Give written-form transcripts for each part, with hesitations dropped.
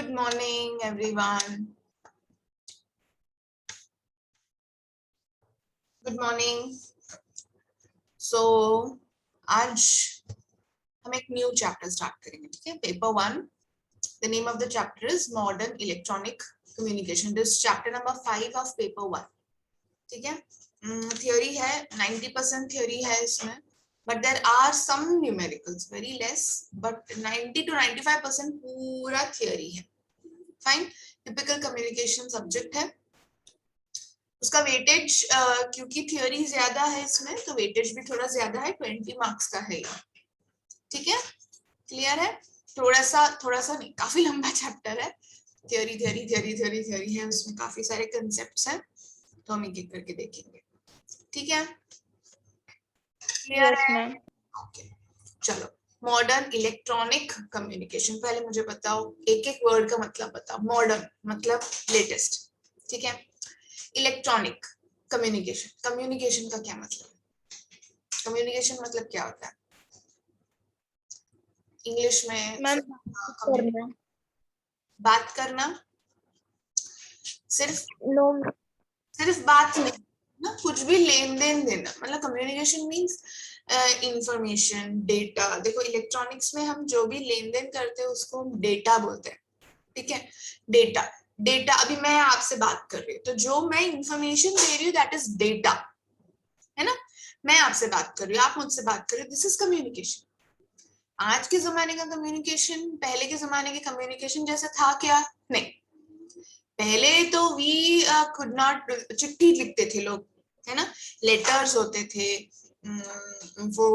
Good morning, everyone. Good morning. So आज हम एक न्यू चैप्टर स्टार्ट करेंगे, ठीक है? Paper 1. The name of the chapter is Modern Electronic Communication. This is chapter number 5 of paper 1. ठीक है? Theory है, 90% theory है इसमें, but there are some numericals, very less, but 90 to 95% पूरा theory है. Fine. Typical communication subject है. उसका weightage क्योंकि थ्योरी ज्यादा है इसमें, तो वेटेज भी थोड़ा ज्यादा है, 20 मार्क्स का है. ठीक है, क्लियर है? थोड़ा सा नहीं, काफी लंबा चैप्टर है. Theory theory theory theory theory है, उसमें काफी सारे कंसेप्ट्स हैं, तो हम एक एक करके देखेंगे. ठीक है, क्लियर है? ओके, चलो. मॉडर्न इलेक्ट्रॉनिक कम्युनिकेशन, पहले मुझे बताओ एक एक वर्ड का मतलब बताओ. मॉडर्न मतलब लेटेस्ट, ठीक है? इलेक्ट्रॉनिक कम्युनिकेशन, कम्युनिकेशन का क्या मतलब है? कम्युनिकेशन मतलब क्या होता है इंग्लिश में? बात करना, सिर्फ बात नहीं ना, कुछ भी लेन देन देना, मतलब कम्युनिकेशन मींस इंफॉर्मेशन, डेटा. देखो इलेक्ट्रॉनिक्स में हम जो भी लेन देन करते हैं उसको हम डेटा बोलते हैं. ठीक है, डेटा. अभी मैं आपसे बात कर रही हूँ, तो जो मैं इंफॉर्मेशन दे रही हूँ दैट इज डेटा, है ना? मैं आपसे बात कर रही हूँ, आप मुझसे बात कर रहे हो, दिस इज कम्युनिकेशन. आज के जमाने का कम्युनिकेशन पहले के जमाने के कम्युनिकेशन जैसा था क्या? नहीं. पहले तो वी कुड नॉट, चिट्ठी लिखते थे लोग, है ना? लेटर्स होते थे. वो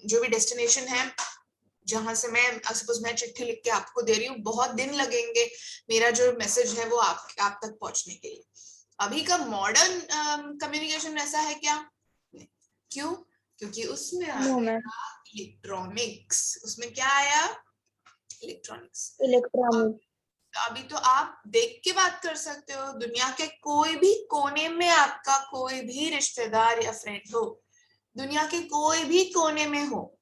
जो भी डेस्टिनेशन है जहां से मैं सपोज मैं चिट्ठी लिख के आपको दे रही हूँ, बहुत दिन लगेंगे मेरा जो मैसेज है वो आप तक पहुंचने के लिए. अभी का मॉडर्न कम्युनिकेशन ऐसा है क्या? क्यों? क्योंकि उसमें इलेक्ट्रॉनिक्स. उसमें क्या आया? इलेक्ट्रॉनिक्स. अभी तो आप देख के बात कर सकते हो, दुनिया के कोई भी कोने में आपका कोई भी रिश्तेदार या फ्रेंड हो, दुनिया के कोई भी कोने में हो,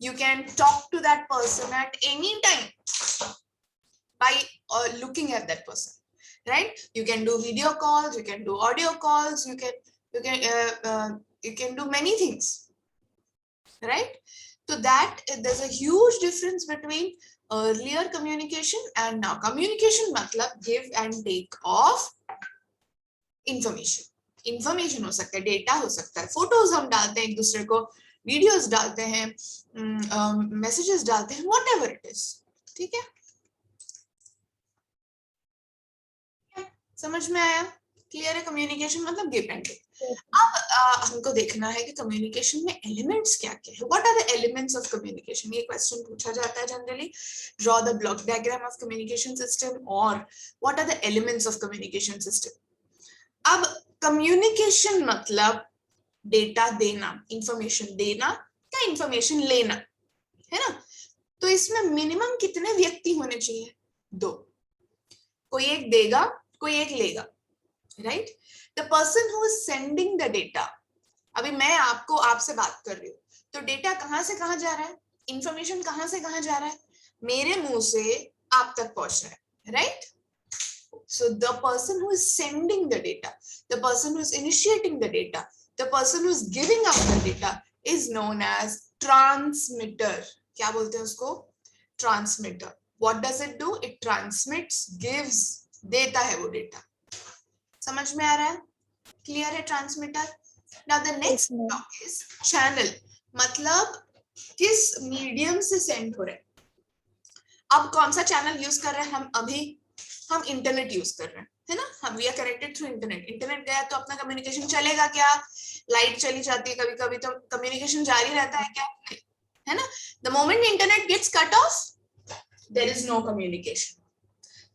you can talk to that person at any time by looking at that person, right? You can do video calls, you can do audio calls, you can do many things, right? So that there's a huge difference between earlier communication and now. Communication matlab give and take of information. Information हो सकता है, data हो सकता है, photos हम डालते हैं एक दूसरे को, वीडियोस डालते हैं, मैसेजेस डालते हैं, व्हाटएवर इट इज. ठीक है, समझ में आया? क्लियर है? कम्युनिकेशन मतलब गिव एंड टेक. अब हमको देखना है कि कम्युनिकेशन में एलिमेंट्स क्या क्या है. What are the elements of communication? ये क्वेश्चन पूछा जाता है generally. Draw the block diagram of communication system, और what are the elements of communication system. अब कम्युनिकेशन मतलब डेटा देना, इंफॉर्मेशन देना या इंफॉर्मेशन लेना, है ना? तो इसमें मिनिमम कितने व्यक्ति होने चाहिए? 2. कोई एक देगा, कोई एक लेगा, right? The person who is sending the data. अभी मैं आपसे बात कर रही हूँ, तो डेटा कहां से कहां जा रहा है? इंफॉर्मेशन कहां से कहां जा रहा है? मेरे मुंह से आप तक पहुंच रहा है, right? So the person who is sending the data, the person who is initiating the data, the person who is giving out the data is known as transmitter. क्या बोलते हैं उसको? Transmitter. What does it do? It transmits, gives, देता है वो data. समझ में आ रहा है? Clear है transmitter? Now the next block is channel. मतलब किस मीडियम से सेंड हो रहा है. अब कौन सा चैनल यूज कर रहे हैं हम इंटरनेट यूज कर रहे हैं, है ना? हम we are connected through internet. Internet गया तो अपना कम्युनिकेशन चलेगा क्या? लाइट चली जाती है कभी कभी, तो कम्युनिकेशन जारी रहता है क्या? नहीं, है ना? The moment internet gets cut off, there is no communication.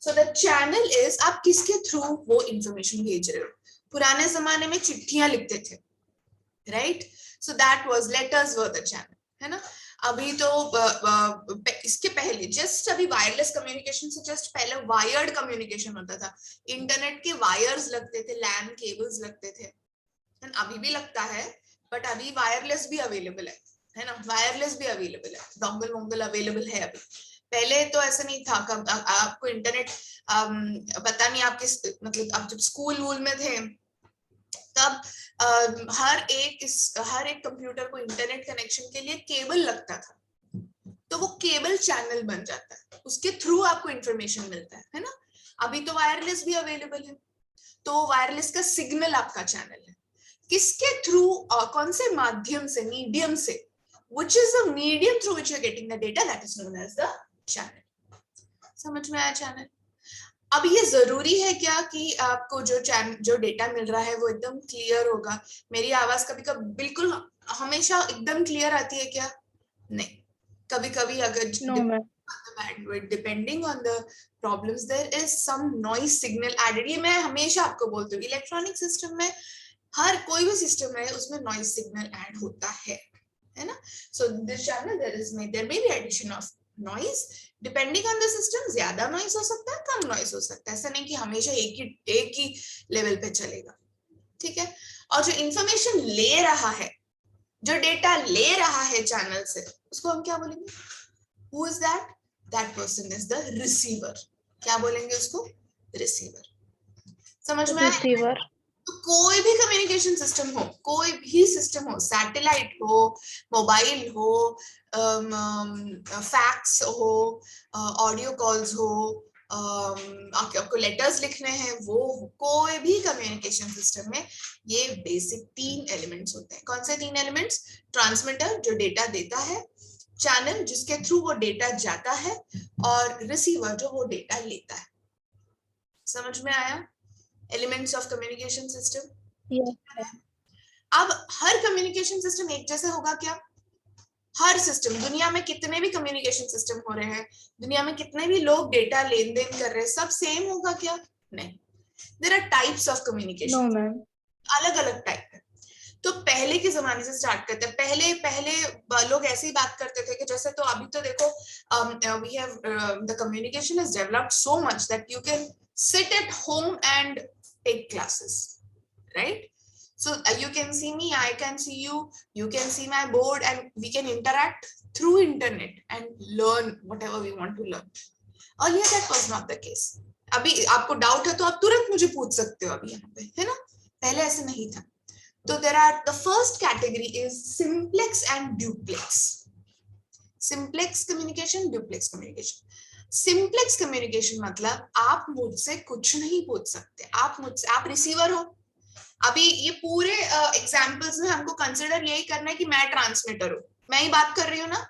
So the channel is आप किसके थ्रू वो इंफॉर्मेशन भेज रहे हो. पुराने जमाने में चिट्ठियां लिखते थे, right? So that was letters were the channel, है ना? अभी तो इसके पहले जस्ट अभी वायरलेस कम्युनिकेशन से जस्ट पहले वायर्ड कम्युनिकेशन होता था. इंटरनेट के वायर्स लगते थे, लैन केबल्स लगते थे, अभी भी लगता है, बट अभी वायरलेस भी अवेलेबल है ना? वायरलेस भी अवेलेबल है, डोंगल वोंगल अवेलेबल है अभी. पहले तो ऐसा नहीं था। कब आपको इंटरनेट पता नहीं, आप किस मतलब आप जब स्कूल वूल में थे तब हर एक कंप्यूटर को इंटरनेट कनेक्शन के लिए केबल लगता था, तो वो केबल चैनल बन जाता है, उसके थ्रू आपको इंफॉर्मेशन मिलता है ना। अभी तो वायरलेस भी अवेलेबल है, तो वायरलेस का सिग्नल आपका चैनल है। किसके थ्रू, कौन से माध्यम से, मीडियम से, which is the medium through which you're getting the data, that is known as the channel. समझ में आया चैनल? अब ये जरूरी है क्या कि आपको जो डेटा मिल रहा है वो एकदम क्लियर होगा? मेरी आवाज कभी कभी बिल्कुल हमेशा एकदम क्लियर आती है क्या? नहीं, कभी कभी अगर bandwidth, depending on the problems, there is some noise signal added. ये मैं हमेशा आपको बोलती हूँ, इलेक्ट्रॉनिक सिस्टम में हर कोई भी सिस्टम है उसमें नॉइज सिग्नल ऐड होता है ना. So this channel there may be addition of noise depending on the system. ज्यादा नॉइज हो सकता है, कम नॉइज हो सकता है, ऐसा नहीं कि हमेशा एक ही लेवल पे चलेगा. ठीक है. और जो इंफॉर्मेशन ले रहा है, जो डेटा ले रहा है चैनल से, उसको हम क्या बोलेंगे? Who is that? That person is the receiver. क्या बोलेंगे उसको? रिसीवर. समझ में आया? तो कोई भी कम्युनिकेशन सिस्टम हो, कोई भी सिस्टम हो, सैटेलाइट हो, मोबाइल हो, फैक्स हो, ऑडियो कॉल्स हो, आपको लेटर्स लिखने हैं, वो कोई भी कम्युनिकेशन सिस्टम में ये बेसिक 3 एलिमेंट्स होते हैं. कौन से 3 एलिमेंट्स? ट्रांसमीटर जो डेटा देता है, चैनल जिसके थ्रू वो डेटा जाता है, और रिसीवर जो वो डेटा लेता है. समझ में आया? Elements of communication system. अब हर कम्युनिकेशन सिस्टम एक जैसे होगा क्या? हर सिस्टम, दुनिया में कितने भी कम्युनिकेशन सिस्टम हो रहे हैं, दुनिया में कितने भी लोग डेटा लेन देन कर रहे हैं, सब सेम होगा क्या? नहीं. There are types of communication. अलग अलग टाइप है. तो पहले के जमाने से स्टार्ट करते हैं. पहले लोग ऐसे ही बात करते थे कि जैसे, तो अभी तो देखो we have the communication is developed so much that you can sit at home and take classes, right? So you can see me, I can see you, you can see my board, and we can interact through internet and learn whatever we want to learn. Earlier that was not the case. अभी आपको doubt है तो आप तुरंत मुझे पूछ सकते हो अभी यहाँ पे, है ना? पहले ऐसे नहीं था. तो there are, the first category is simplex and duplex. Simplex communication, duplex communication. Simplex communication मतलब आप मुझसे कुछ नहीं पूछ सकते, आप रिसीवर हो. अभी ये पूरे एग्जांपल्स में हमको कंसिडर यही करना है कि मैं ट्रांसमीटर हूँ, मैं ही बात कर रही हूँ ना,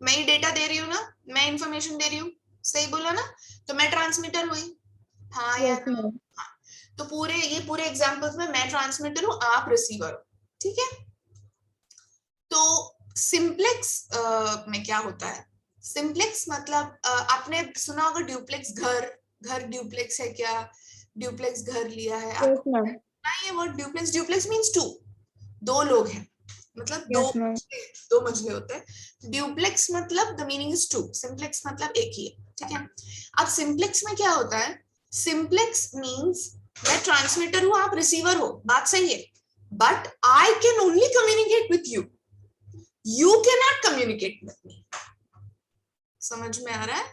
मैं ही डेटा दे रही हूँ ना, मैं इंफॉर्मेशन दे रही हूँ. सही बोला ना? तो मैं ट्रांसमीटर हुई. हाँ या ना? हाँ. तो पूरे एग्जांपल्स में मैं ट्रांसमीटर हूँ, आप रिसीवर हो. ठीक है. तो सिंप्लेक्स में क्या होता है? सिंप्लेक्स मतलब आपने सुना होगा ड्यूप्लेक्स घर ड्यूप्लेक्स है क्या? ड्यूप्लेक्स घर लिया है आपको? नहीं, ये वर्ड ड्यूप्लेक्स मींस 2. 2 लोग हैं, मतलब दो मंजिले होते हैं. ड्यूप्लेक्स मतलब द मीनिंग इज 2, सिंप्लेक्स मतलब एक ही है. ठीक है. अब सिंप्लेक्स में क्या होता है? सिंप्लेक्स मींस मैं ट्रांसमीटर हूं, आप रिसीवर हो, बात सही है, but I can only communicate with you, you can not communicate with मी. समझ में आ रहा है?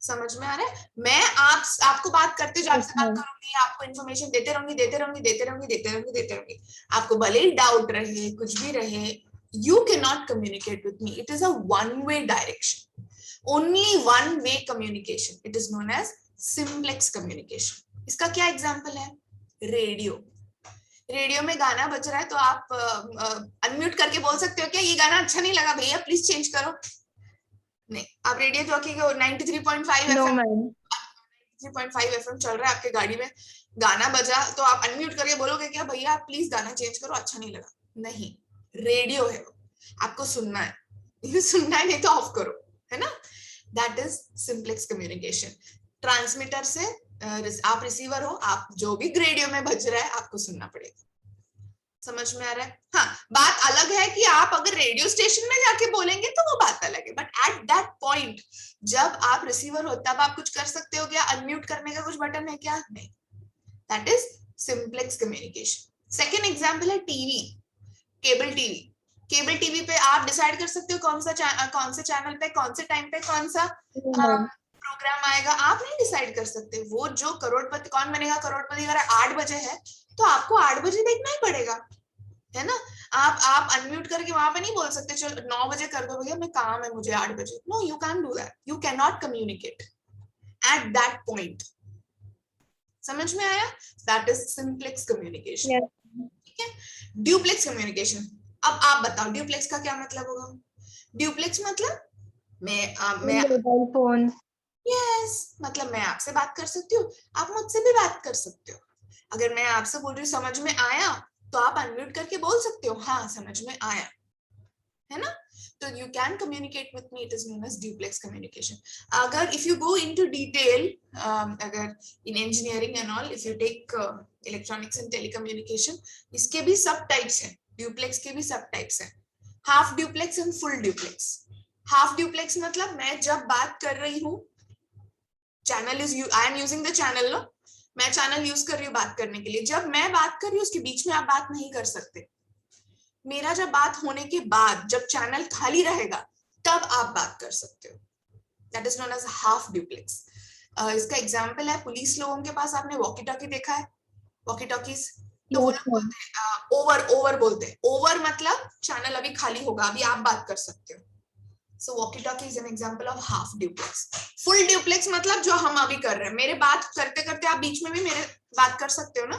समझ में आ रहा है? मैं आपको बात करते जो आपसे बात करूंगी, आपको इन्फॉर्मेशन देते रहूंगी. आपको भले ही डाउट रहे, कुछ भी रहे, you can not communicate with me. It is a one way direction, only one way communication. It is known as simplex communication. इसका क्या एग्जाम्पल है? रेडियो में गाना बज रहा है तो आप अनम्यूट करके बोल सकते हो क्या, ये गाना अच्छा नहीं लगा भैया, प्लीज चेंज करो? नहीं. आप रेडियो जॉकी को 93.5 एफएम चल रहा है आपके गाड़ी में, गाना बजा तो आप अनम्यूट करके बोलोगे क्या, भैया आप प्लीज गाना चेंज करो, अच्छा नहीं लगा? नहीं. रेडियो है वो, आपको सुनना है, नहीं तो ऑफ करो, है ना? That is simplex communication. Transmitter से आप रिसीवर हो, आप जो भी रेडियो में बज रहा है आपको सुनना पड़ेगा. समझ में आ रहा है? हाँ, बात अलग है कि आप अगर रेडियो स्टेशन में जाके बोलेंगे तो वो बात अलग है, बट एट दैट पॉइंट जब आप रिसीवर हो तब आप कुछ कर सकते हो क्या? अनम्यूट करने का कुछ बटन है क्या? नहीं. That is simplex communication. Second example है TV, cable TV. Cable TV पे आप डिसाइड कर सकते हो कौन से चैनल पे कौन से टाइम पे कौन सा प्रोग्राम आएगा? आप नहीं डिसाइड कर सकते। वो जो करोड़पति, कौन बनेगा करोड़पति अगर 8 बजे है तो आपको 8 बजे देखना ही पड़ेगा, है ना? आप अनम्यूट करके वहां पे नहीं बोल सकते चलो 9 बजे कर दो भैया, मैं काम है मुझे 8 बजे। No, you can do that, you can not communicate at that point. समझ में आया? That is simplex communication. ठीक है। ड्यूप्लेक्स कम्युनिकेशन, अब आप बताओ ड्यूप्लेक्स का क्या मतलब होगा? ड्यूप्लेक्स मतलब मैं मोबाइल फोन। यस, मतलब मैं आपसे बात कर सकती हूँ, आप मुझसे भी बात कर सकते हो। अगर मैं आपसे बोल रही हूँ समझ में आया, तो आप अनम्यूट करके बोल सकते हो हाँ समझ में आया, है ना? तो you can communicate with me, it is known as duplex communication. अगर if you go into detail, अगर in engineering and all, if you take electronics and telecommunication, इसके भी सब टाइप्स हैं, duplex के भी सब टाइप्स हैं, half duplex and full duplex. half duplex मतलब मैं जब बात कर रही हूँ, channel is I am using the channel, no? मैं चैनल यूज कर रही हूँ बात करने के लिए, जब मैं बात कर रही हूँ उसके बीच में आप बात नहीं कर सकते। मेरा जब बात होने के बाद जब चैनल खाली रहेगा तब आप बात कर सकते हो, that is known as half duplex. इसका एग्जांपल है, पुलिस लोगों के पास आपने वॉकी टॉकी देखा है, वॉकी टॉकीज, तो वो लोग बोलते हैं ओवर, ओवर बोलते हैं, ओवर मतलब चैनल अभी खाली होगा, अभी आप बात कर सकते हो। So walkie talkie is an example of half duplex. Full duplex मतलब जो हम अभी कर रहे हैं, मेरे बात करते करते आप बीच में भी मेरे बात कर सकते हो ना,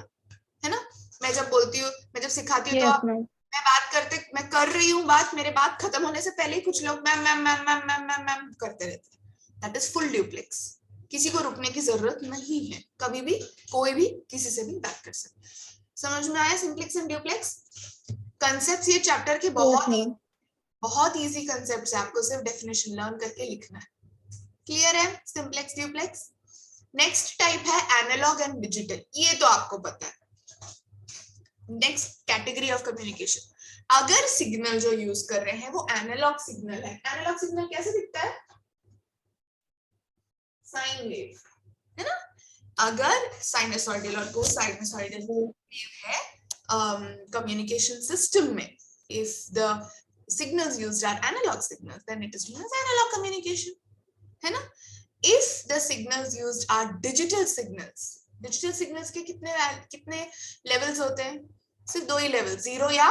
है ना? मैं जब बोलती हूँ, मैं जब सिखाती हूँ तो आप, मैं बात करते, मैं कर रही हूँ बात, मेरे बात खत्म होने से पहले ही कुछ लोग ma'am ma'am ma'am ma'am ma'am ma'am ma'am करते रहते हैं। That is full duplex. किसी को रुकने की जरूरत नहीं है, कभी भी कोई भी किसी से भी बात कर सकता है। समझ में आया सिंप्लेक्स एंड ड्यूप्लेक्स? कंसेप्ट्स ये चैप्टर के बहुत इजी कंसेप्ट्स है, आपको सिर्फ डेफिनेशन लर्न करके लिखना है। क्लियर है सिंप्लेक्स ड्यूप्लेक्स? नेक्स्ट टाइप है एनालॉग एंड डिजिटल, ये तो आपको पता है। नेक्स्ट कैटेगरी ऑफ कम्युनिकेशन, अगर सिग्नल जो यूज कर रहे हैं वो एनालॉग सिग्नल है। एनालॉग सिग्नल कैसे दिखता है? साइन वेव, है ना? अगर साइनसॉइडल और कोसाइनसॉइडल वेव है कम्युनिकेशन सिस्टम में, if the signals used are analog signals, then it is known as analog communication, है ना? If the signals used are digital signals, digital signals के कितने levels होते हैं? सिर्फ 2 ही लेवल, 0 या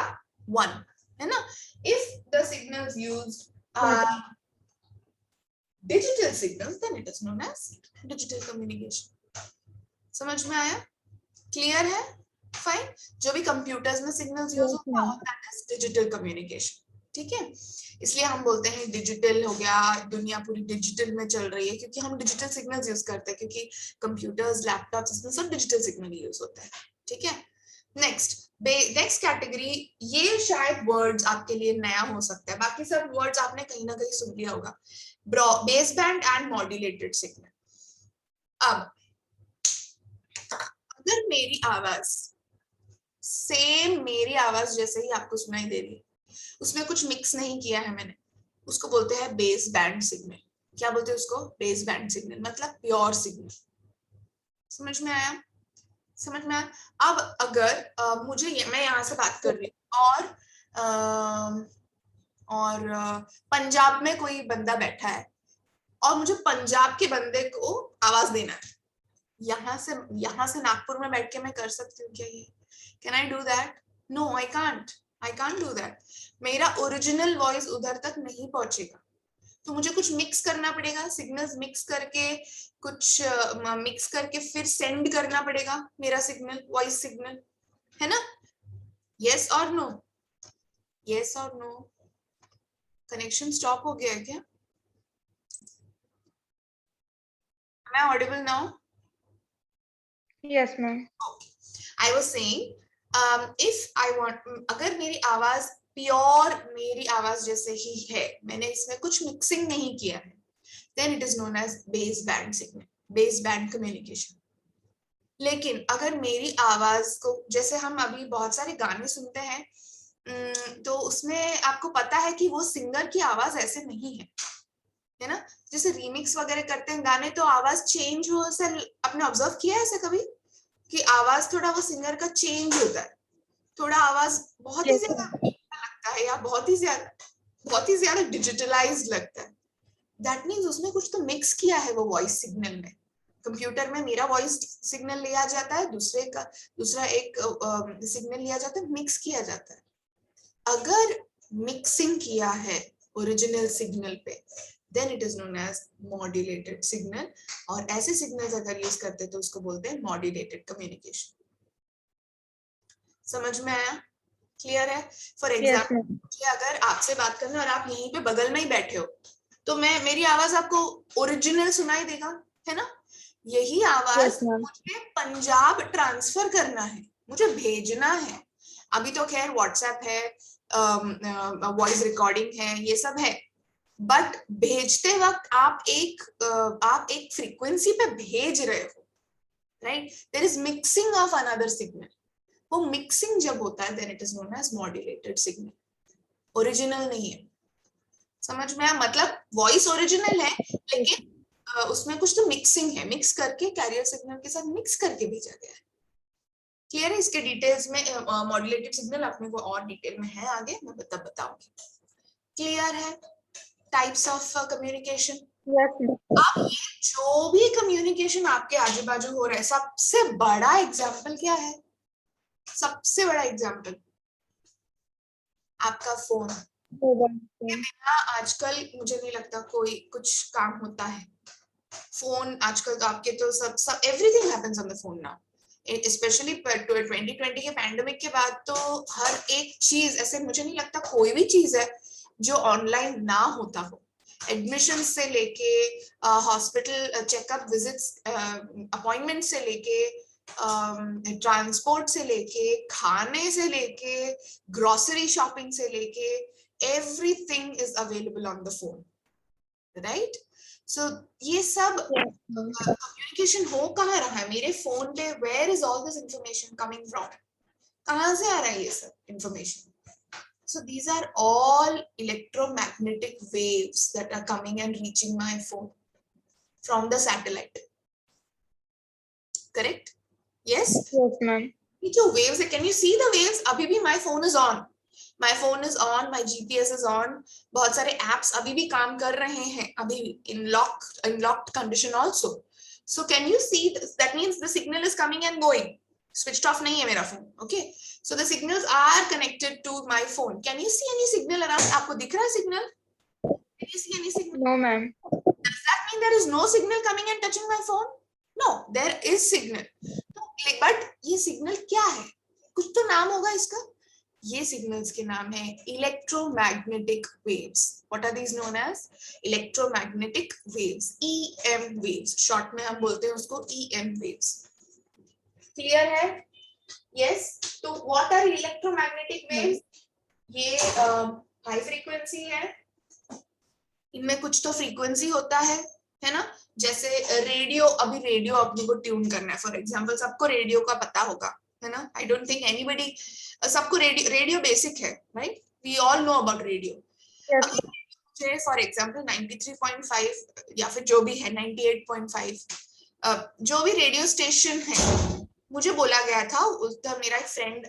1, है ना? If the signals used are digital signals, then it is known as digital communication. समझ में आया? क्लियर है? फाइन। जो भी कंप्यूटर्स में सिग्नल्स यूज होता है दैट इज डिजिटल कम्युनिकेशन, ठीक है? इसलिए हम बोलते हैं डिजिटल हो गया, दुनिया पूरी डिजिटल में चल रही है क्योंकि हम डिजिटल सिग्नल्स यूज करते हैं, क्योंकि कंप्यूटर्स लैपटॉप्स इसमें सब डिजिटल सिग्नल यूज होता है, ठीक है? नेक्स्ट कैटेगरी, ये शायद वर्ड्स आपके लिए नया हो सकता है, बाकी सब वर्ड्स आपने कहीं ना कहीं सुन लिया होगा, base band and modulated signal. अब अगर मेरी आवाज सेम मेरी आवाज जैसे ही आपको सुनाई दे रही है, उसमें कुछ मिक्स नहीं किया है मैंने, उसको बोलते हैं बेस बैंड सिग्नल। क्या बोलते हैं उसको? बेस बैंड सिग्नल, मतलब प्योर सिग्नल। समझ में आया? समझ में आया? अब अगर मैं यहाँ से बात कर रही हूँ और पंजाब में कोई बंदा बैठा है और मुझे पंजाब के बंदे को आवाज देना है, यहाँ से नागपुर में बैठ के मैं कर सकती हूँ क्या ये? Can I do that? No, I can't. I can't do that. मेरा ओरिजिनल वॉइस उधर तक नहीं पहुंचेगा, तो मुझे कुछ मिक्स करना पड़ेगा, सिग्नल्स मिक्स करके फिर सेंड करना पड़ेगा मेरा सिग्नल, वॉइस सिग्नल, है ना? यस और नो? यस और नो? कनेक्शन स्टॉप हो गया है क्या? Am I audible now? Yes, ma'am. Okay. I was saying, if I want, अगर मेरी आवाज प्योर मेरी आवाज जैसे ही है, मैंने इसमें कुछ मिक्सिंग नहीं किया है, then it is known as base band signal, base band communication. लेकिन अगर मेरी आवाज को, जैसे हम अभी बहुत सारे गाने सुनते हैं, तो उसमें आपको पता है कि वो सिंगर की आवाज ऐसे नहीं है ना? जैसे रीमिक्स वगैरह करते हैं गाने तो आवाज चेंज हो, से आपने ऑब्जर्व किया है ऐसे कभी कि आवाज थोड़ा वो सिंगर का चेंज होता है, थोड़ा आवाज बहुत ही ज्यादा लगता लगता है या बहुत ही ज्यादा डिजिटलाइज्ड लगता है, दैट मीन्स उसने कुछ तो मिक्स किया है वो वॉइस सिग्नल में। कंप्यूटर में मेरा वॉइस सिग्नल लिया जाता है, दूसरा एक सिग्नल लिया जाता है, मिक्स किया जाता है। अगर मिक्सिंग किया है ओरिजिनल सिग्नल पे, then it is known as modulated signal. और ऐसे सिग्नल्स अगर यूज करते तो उसको बोलते हैं मॉड्यूलेटेड कम्युनिकेशन। समझ में आया? क्लियर है? फॉर एग्जाम्पल अगर आपसे बात करना और आप यहीं पे बगल में ही बैठे हो, तो मेरी आवाज आपको ओरिजिनल सुनाई देगा, है ना? यही आवाज मुझे पंजाब ट्रांसफर करना है, मुझे भेजना है। अभी तो खैर व्हाट्सएप है, वॉइस रिकॉर्डिंग है, ये सब है, बट भेजते वक्त आप एक फ्रीक्वेंसी पे भेज रहे हो, right? There is mixing of another signal. वो मिक्सिंग जब होता है then it is known as modulated signal, original नहीं है। समझ में आया? मतलब वॉइस ओरिजिनल है लेकिन उसमें कुछ तो मिक्सिंग है, मिक्स करके कैरियर सिग्नल के साथ मिक्स करके भेजा गया है। क्लियर है? इसके डिटेल्स में मॉड्यूलेटेड सिग्नल अपने को और डिटेल में है, आगे मैं बताऊंगी। क्लियर है? Types of communication. अब ये जो भी कम्युनिकेशन आपके आजू बाजू हो रहा है, सबसे बड़ा एग्जाम्पल क्या है? सबसे बड़ा एग्जाम्पल आपका फोन के बिना आजकल मुझे नहीं लगता कोई कुछ काम होता है। फोन आजकल तो आपके तो सब everything happens on the phone now. Specially 2020 के पैंडेमिक के बाद तो हर एक चीज, ऐसे मुझे नहीं लगता कोई भी चीज है जो ऑनलाइन ना होता हो। एडमिशन से लेके हॉस्पिटल चेकअप विजिट्स, अपॉइंटमेंट से लेके ट्रांसपोर्ट से लेके खाने से लेके ग्रोसरी शॉपिंग से लेके everything is available on the phone, right? So ये सब कम्युनिकेशन हो कहाँ रहा है? मेरे फोन पे। Where is all this information coming from? कहाँ से आ रहा है ये सब information? So these are all electromagnetic waves that are coming and reaching my phone from the satellite. Correct? Yes? Yes, ma'am. ये जो waves है, can you see the waves? अभी भी my phone is on. My phone is on, my GPS is on. बहुत सारे apps अभी भी काम कर रहे हैं, अभी in locked condition also. So can you see this? That means the signal is coming and going. Switched off नहीं है मेरा phone. Okay? So the signals are connected to my phone. Can you see any signal around? आपको दिख रहा है signal? Can you see any signal? No, ma'am. Does that mean there is no signal coming and touching my phone? No, there is signal. But ये signal क्या है? कुछ तो नाम होगा इसका। ये signals के नाम है electromagnetic waves. What are these known as? Electromagnetic waves. EM waves. Short में हम बोलते हैं उसको EM waves. Clear है? Yes. तो what are electromagnetic waves? ये हाई फ्रीक्वेंसी है, इनमें कुछ तो फ्रीक्वेंसी होता है ना? जैसे रेडियो, अभी रेडियो अपने को ट्यून करना है, फॉर एग्जांपल सबको रेडियो का पता होगा, है ना? आई डोंट थिंक एनीबडी, सबको रेडियो बेसिक है, right? We all know about radio. मुझे फॉर एग्जांपल 93.5 या फिर जो भी है 98.5 जो भी रेडियो स्टेशन है, मुझे बोला गया था, उस टाइम मेरा एक फ्रेंड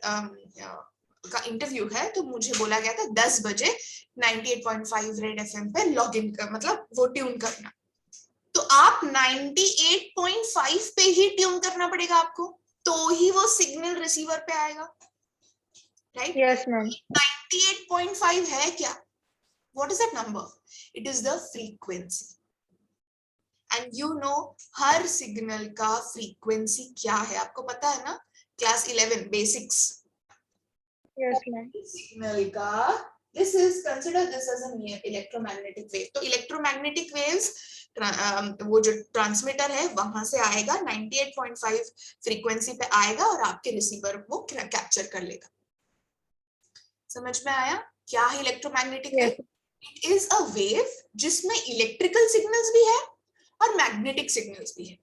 का इंटरव्यू है, तो मुझे बोला गया था 10 बजे 98.5 रेड एफएम पे लॉग इन कर, मतलब वो ट्यून करना। तो आप 98.5 पे ही ट्यून करना पड़ेगा आपको, तो ही वो सिग्नल रिसीवर पे आएगा, राइट? Yes, ma'am. 98.5 है क्या? What is that number? It is the frequency. And you know her signal का फ्रीक्वेंसी क्या है, आपको पता है ना? Class 11 basics. Yes, ma'am. Signal का this is consider this as a electromagnetic wave. तो electromagnetic waves वो जो ट्रांसमीटर है वहां से आएगा, 98.5 फ्रीक्वेंसी पे आएगा और आपके रिसीवर वो कैप्चर कर लेगा। समझ में आया क्या है electromagnetic wave? It is a wave जिसमें इलेक्ट्रिकल सिग्नल्स भी है और मैग्नेटिक सिग्नल्स भी है,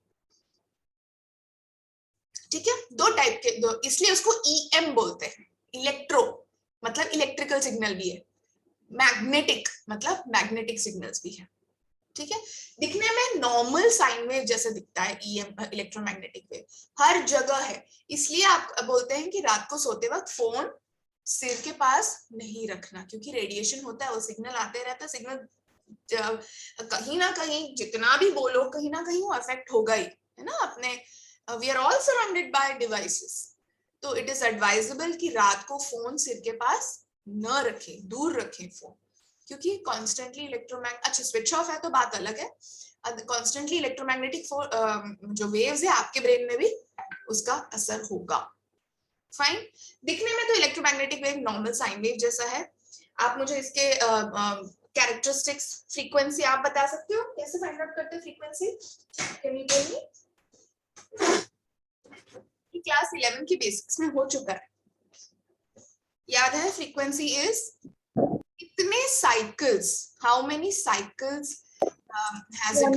ठीक है? दो टाइप के, दो, इसलिए उसको ईएम बोलते हैं। इलेक्ट्रो मतलब इलेक्ट्रिकल सिग्नल भी है, मैग्नेटिक मतलब मैग्नेटिक सिग्नल्स भी है, ठीक है? दिखने में नॉर्मल साइन वेव जैसे दिखता है ईएम इलेक्ट्रोमैग्नेटिक वेव, हर जगह है। इसलिए आप बोलते हैं कि रात को सोते वक्त फोन सिर के पास नहीं रखना, क्योंकि रेडिएशन होता है, वो सिग्नल आते रहता है, सिग्नल कहीं ना कहीं जितना भी बोलो कहीं ना कहीं वो अफेक्ट होगा ही, है ना। अपने we are all surrounded by devices, तो इट इज एडवाइजेबल कि रात को फोन सिर के पास न रखें, दूर रखें फोन, क्योंकि कॉन्स्टेंटली इलेक्ट्रोमैग्नेटिक, अच्छा स्विच ऑफ है तो बात अलग है, कॉन्स्टेंटली इलेक्ट्रोमैग्नेटिक जो वेव्स है आपके ब्रेन में भी उसका असर होगा। फाइन, दिखने में तो electromagnetic wave normal sine wave जैसा है। आप मुझे इसके कैरेक्टरिस्टिक्स, फ्रीक्वेंसी आप बता सकते हो, कैसे फाइंड आउट करते हैं frequency? Can you tell me? Class 11 की बेसिक्स में हो चुका है, याद है? फ्रीक्वेंसी इज कितने cycles, how many cycles has it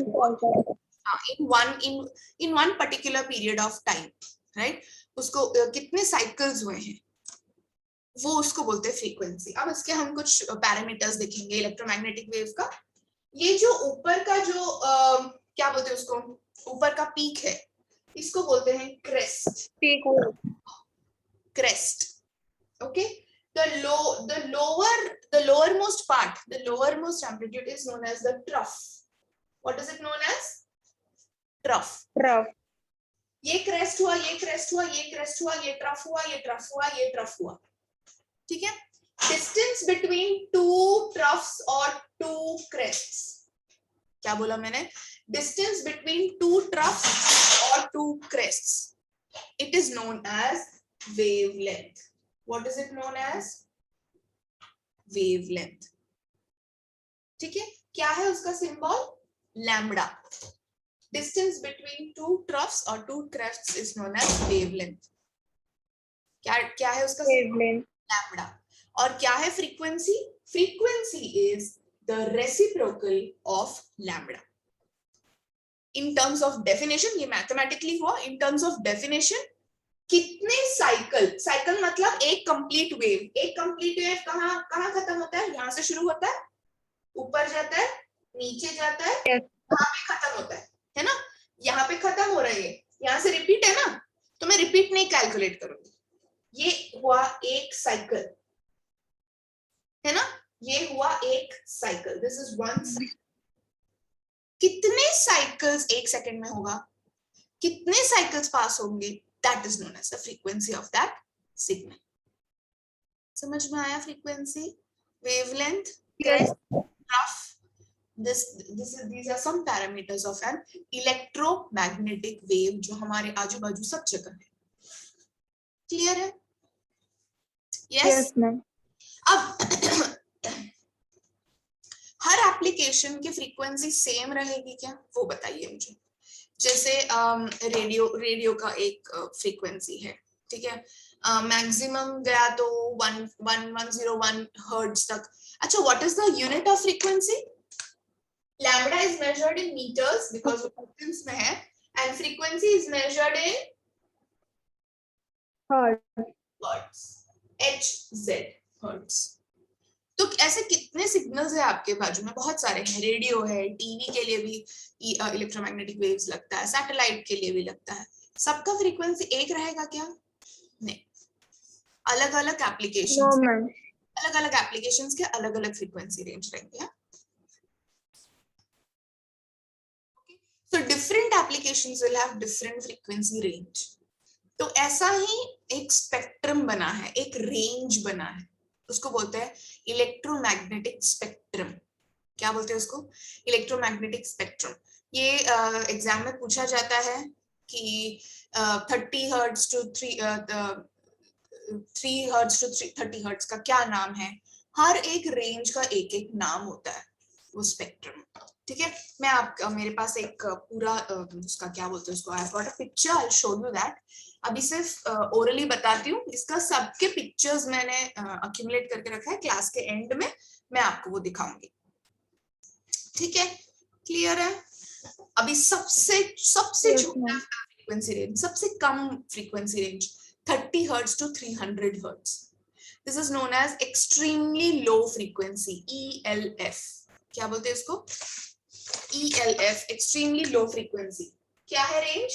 in one particular period of time, right? उसको कितने साइकिल्स हुए हैं, वो उसको बोलते हैं फ्रीक्वेंसी। अब इसके हम कुछ पैरामीटर्स देखेंगे इलेक्ट्रोमैग्नेटिक वेव का। ये जो ऊपर का जो क्या बोलते हैं उसको, ऊपर का पीक है, इसको बोलते हैं crest. Peak crest, okay. the lowermost part, the lowermost amplitude is known as the trough. What is it known as? Trough. ये क्रेस्ट हुआ, ये क्रेस्ट हुआ, ये क्रेस्ट हुआ, ये ट्रफ हुआ, ये ट्रफ हुआ, ये ट्रफ हुआ, ठीक है। डिस्टेंस बिटवीन टू ट्रफ्स और टू क्रेस्ट्स, क्या बोला मैंने? डिस्टेंस बिटवीन टू ट्रफ्स और two crests, it is known as wavelength. What is it known as? Wavelength. ठीक है, क्या है उसका symbol? Lambda. Distance between two troughs or two crests is known as wavelength. क्या है उसका wavelength? लैम्बडा. और क्या है frequency? Frequency is the reciprocal of lambda. In terms of definition, ये मैथमेटिकली हुआ, इन टर्म्स ऑफ डेफिनेशन कितने cycle, cycle मतलब एक कंप्लीट वेव, एक कंप्लीट वेव कहाँ कहाँ खत्म होता है? यहाँ से शुरू होता है, ऊपर जाता है, नीचे जाता है, यहाँ पे खत्म होता है ना? यहाँ पे खत्म हो रहा है, यहाँ से रिपीट है ना, तो मैं रिपीट नहीं कैलकुलेट करूंगी, ये हुआ एक साइकिल, है ना? ये हुआ एक cycle, this is one cycle. कितने साइकिल्स एक सेकेंड में होगा, कितने साइकिल्स पास होंगे, that is known as the frequency of that signal. समझ में आया? Frequency, wavelength, crest, trough, these are some parameters of an electromagnetic wave जो हमारे आजू बाजू सब जगह है। क्लियर है? Yes ma'am. अब हर एप्लीकेशन की फ्रीक्वेंसी सेम रहेगी क्या, वो बताइए मुझे। जैसे रेडियो का एक फ्रीक्वेंसी है, ठीक है, मैक्सिमम गया तो 1101 हर्ट्ज तक। अच्छा, what is the unit of frequency? Lambda is measured in metres because वो डिस्टेंस में है, and frequency is measured in hertz, HZ hertz. तो ऐसे कितने सिग्नल्स है आपके बाजू में? बहुत सारे हैं। रेडियो है, टीवी के लिए भी इलेक्ट्रोमैग्नेटिक वेव्स लगता है, सैटेलाइट के लिए भी लगता है। सबका फ्रीक्वेंसी एक रहेगा क्या? नहीं, अलग अलग एप्लीकेशंस, अलग अलग एप्लीकेशंस के अलग अलग फ्रीक्वेंसी रेंज रहेंगे। So different applications will have different frequency range. तो ऐसा ही एक स्पेक्ट्रम बना है, एक रेंज बना है, उसको बोलते हैं इलेक्ट्रोमैग्नेटिक स्पेक्ट्रम। क्या बोलते हैं उसको? Electromagnetic spectrum. ये एग्जाम में पूछा जाता है कि 30 hertz to 3 hertz to 30 hertz का क्या नाम है? हर एक रेंज का एक एक नाम होता है, वो स्पेक्ट्रम, ठीक है। मैं आपका, मेरे पास एक पूरा उसका क्या बोलते हैं उसको, I have got a picture, I will show you that. अभी सिर्फ ओरली बताती हूँ, इसका सबके पिक्चर्स मैंने अक्यूमुलेट करके रखा है, क्लास के एंड में मैं आपको वो दिखाऊंगी, ठीक है? क्लियर है? अभी सबसे छोटा फ्रीक्वेंसी रेंज, सबसे कम frequency range 30 hertz to 300 hertz, this is known as extremely low frequency, ELF। क्या बोलते हैं इसको? ELF, extremely low frequency. क्या है रेंज?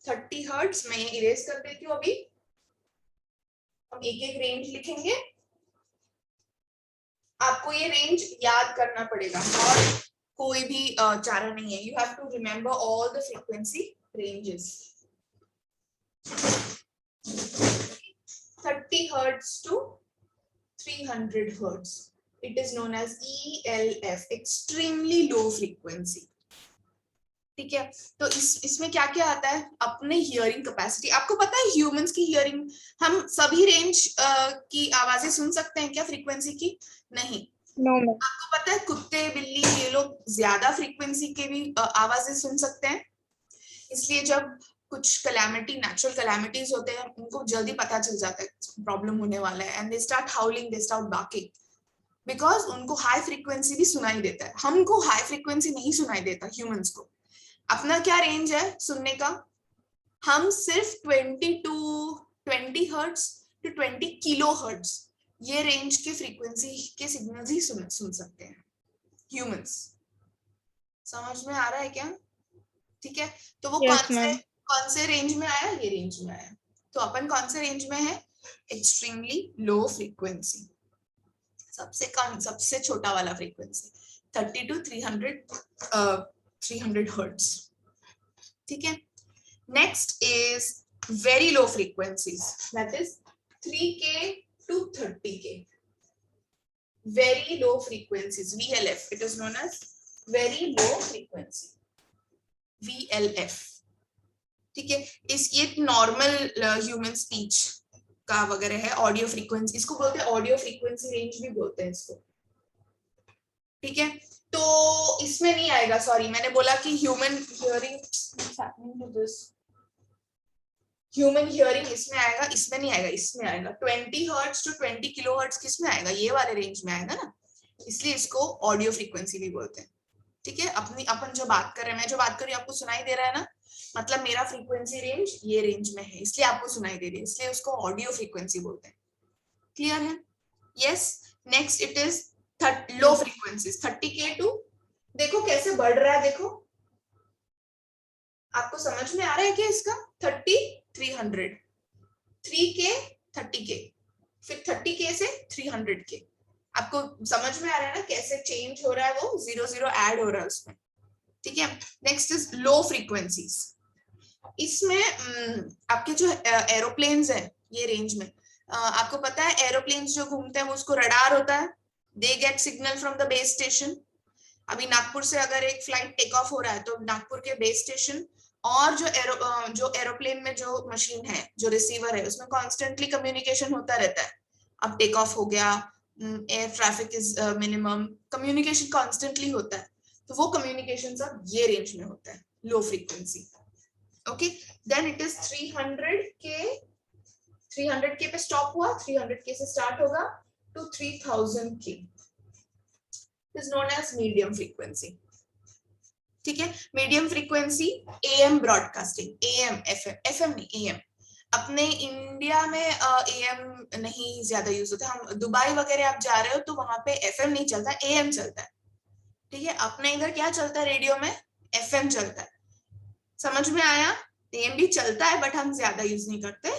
30 हर्ट्ज। मैं ये इरेज कर देती हूँ अभी, हम एक एक रेंज लिखेंगे, आपको ये रेंज याद करना पड़ेगा और कोई भी चारा नहीं है. You have to remember all the frequency ranges. 30 hertz to 300 hertz. It is known as ELF, extremely low frequency. ठीक है, तो इसमें क्या क्या आता है, अपने हियरिंग कैपेसिटी. आपको पता है ह्यूमंस की हियरिंग, हम सभी रेंज की आवाजें सुन सकते हैं क्या फ्रीक्वेंसी की? नहीं. No, ma'am. आपको पता है कुत्ते बिल्ली ये लोग ज्यादा फ्रीक्वेंसी के भी आवाजें सुन सकते हैं. इसलिए जब कुछ कैलामिटी, नेचुरल कैलामिटीज होते हैं, उनको जल्दी पता चल जाता है प्रॉब्लम होने वाला है, and they start हाउलिंग, they start barking, because उनको हाई फ्रीक्वेंसी भी सुनाई देता है. हमको हाई फ्रीक्वेंसी नहीं सुनाई देता ह्यूमंस को. अपना क्या रेंज है सुनने का? हम सिर्फ 20 हर्ट्ज टू 20 किलो हर्ट्ज, ये रेंज के फ्रीक्वेंसी के सिग्नल्स ही सुन सकते हैं ह्यूमंस. समझ में आ रहा है क्या? ठीक है, तो वो Yes, ma'am. कौन से रेंज में आया? ये रेंज में आया. तो अपन कौन से रेंज में है? एक्सट्रीमली लो फ्रीक्वेंसी, सबसे कम, सबसे छोटा वाला फ्रीक्वेंसी 30 to 300 हर्ट्ज. ठीक है, next is very low frequencies, that is 3K to 30K. Very low frequencies, VLF, it is known as very low frequency, VLF. ठीक है, इस ये नॉर्मल ह्यूमन स्पीच का वगैरह है. ऑडियो फ्रीक्वेंसी इसको बोलते हैं, ऑडियो फ्रीक्वेंसी रेंज भी बोलते हैं इसको. ठीक है, तो इसमें नहीं आएगा, सॉरी मैंने बोला कि ह्यूमन हियरिंग, ह्यूमन हियरिंग इसमें आएगा, इसमें नहीं आएगा, इसमें आएगा. 20 हर्ट्ज टू 20 किलो हर्ट्ज किसमें आएगा? ये वाले रेंज में आएगा ना, इसलिए इसको ऑडियो फ्रीक्वेंसी भी बोलते हैं. ठीक है, अपन जो बात कर रहे हैं, मैं जो बात कर रही हूँ आपको सुनाई दे रहा है ना, मतलब मेरा फ्रीक्वेंसी रेंज ये रेंज में है, इसलिए आपको सुनाई दे रही है, इसलिए उसको ऑडियो फ्रीक्वेंसी बोलते हैं. क्लियर है? Yes. Next it is low frequencies, 30K to, देखो कैसे बढ़ रहा है, देखो आपको समझ में आ रहा है क्या इसका? 30, 300, 3K, 30K, फिर 30K से 300K. आपको समझ में आ रहा है ना कैसे चेंज हो रहा है, वो 0 ऐड हो रहा है उसमें. ठीक है, नेक्स्ट इज लो फ्रीक्वेंसीज. इसमें आपके जो एरोप्लेन्स है ये रेंज में, आपको पता है एरोप्लेन्स जो घूमते हैं वो उसको रडार होता है, they get signal from the base station. अभी नागपुर से अगर एक फ्लाइट टेक ऑफ हो रहा है तो नागपुर के बेस स्टेशन और जो एरोप्लेन में जो मशीन है, जो रिसीवर है, उसमें कॉन्स्टेंटली कम्युनिकेशन होता रहता है. अब टेक ऑफ हो गया, air traffic is minimum, communication constantly होता है, तो वो कम्युनिकेशन सब ये रेंज में होता है, low frequency. Okay, then it is 300K पे स्टॉप हुआ, 300K से स्टार्ट होगा to 3000K, is known as medium frequency. ठीक है, medium frequency AM broadcasting, AM FM नहीं, AM. अपने इंडिया में AM नहीं ज्यादा यूज होता. हम दुबई वगैरह आप जा रहे हो तो वहां पे FM नहीं चलता, AM चलता है. ठीक है, अपने इधर क्या चलता है रेडियो में? FM चलता है. समझ में आया? AM भी चलता है बट हम ज्यादा यूज नहीं करते,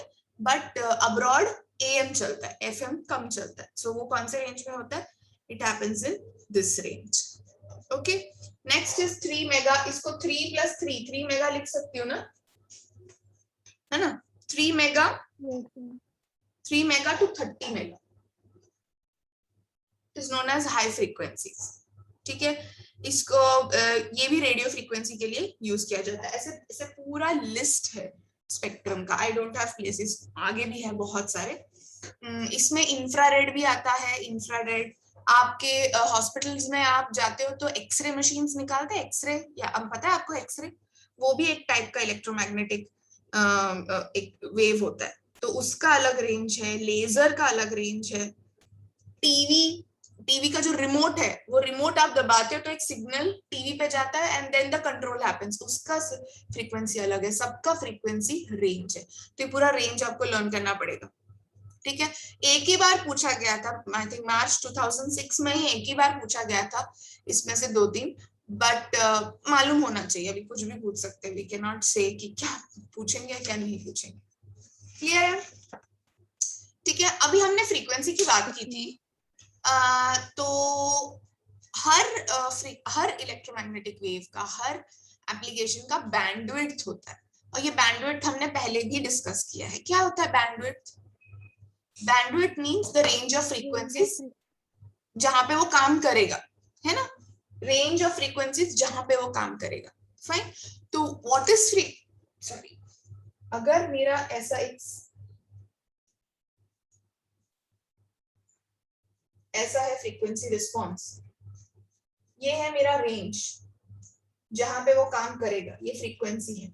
बट अब्रॉड AM चलता है, FM कम चलता है. सो वो कौन से रेंज में होता है? It happens in this range. Okay. Next is 3 mega. इसको 3 plus 3 mega लिख सकती हूँ ना, है ना? 3 mega, 3 mega to 30 mega. It is known as high frequencies. ठीक है, इसको ये भी रेडियो फ्रीक्वेंसी के लिए यूज किया जाता है. ऐसे पूरा लिस्ट है स्पेक्ट्रम का. आई डोंट हैव प्लेसेस, आगे भी है बहुत सारे. इसमें इंफ्रारेड भी आता है. इंफ्रारेड आपके हॉस्पिटल्स में आप जाते हो तो एक्सरे मशीन्स निकालते हैं, एक्सरे, या अब पता है आपको एक्सरे? वो भी एक टाइप का इलेक्ट्रोमैग्नेटिक एक वेव होता है, तो उसका अलग रेंज है. लेजर का अलग रेंज है. टीवी का जो रिमोट है, वो रिमोट आप दबाते हो तो एक सिग्नल टीवी पे जाता है and then the control happens, उसका फ्रीक्वेंसी अलग है. सबका फ्रीक्वेंसी रेंज है. तो ये पूरा रेंज आपको लर्न करना पड़ेगा. ठीक है, एक ही बार पूछा गया था, आई थिंक मार्च 2006 में ही एक ही बार पूछा गया था इसमें से 2-3, बट मालूम होना चाहिए. अभी कुछ भी पूछ सकते हैं, वी कैन नॉट से कि क्या पूछेंगे क्या नहीं पूछेंगे. क्लियर है? ठीक है, अभी हमने फ्रीक्वेंसी की बात की थी। तो हर इलेक्ट्रोमैग्नेटिक वेव का, हर एप्लीकेशन का बैंडविड्थ होता है, और ये बैंडविड्थ हमने पहले भी डिस्कस किया है। क्या होता है bandwidth? Bandwidth means the range of frequencies जहां पे वो काम करेगा, है ना, रेंज ऑफ फ्रीक्वेंसीज जहां पे वो काम करेगा। फाइन, तो व्हाट इज सॉरी, अगर मेरा ऐसा है फ्रीक्वेंसी रिस्पॉन्स, ये है मेरा रेंज जहां पे वो काम करेगा, ये फ्रीक्वेंसी है,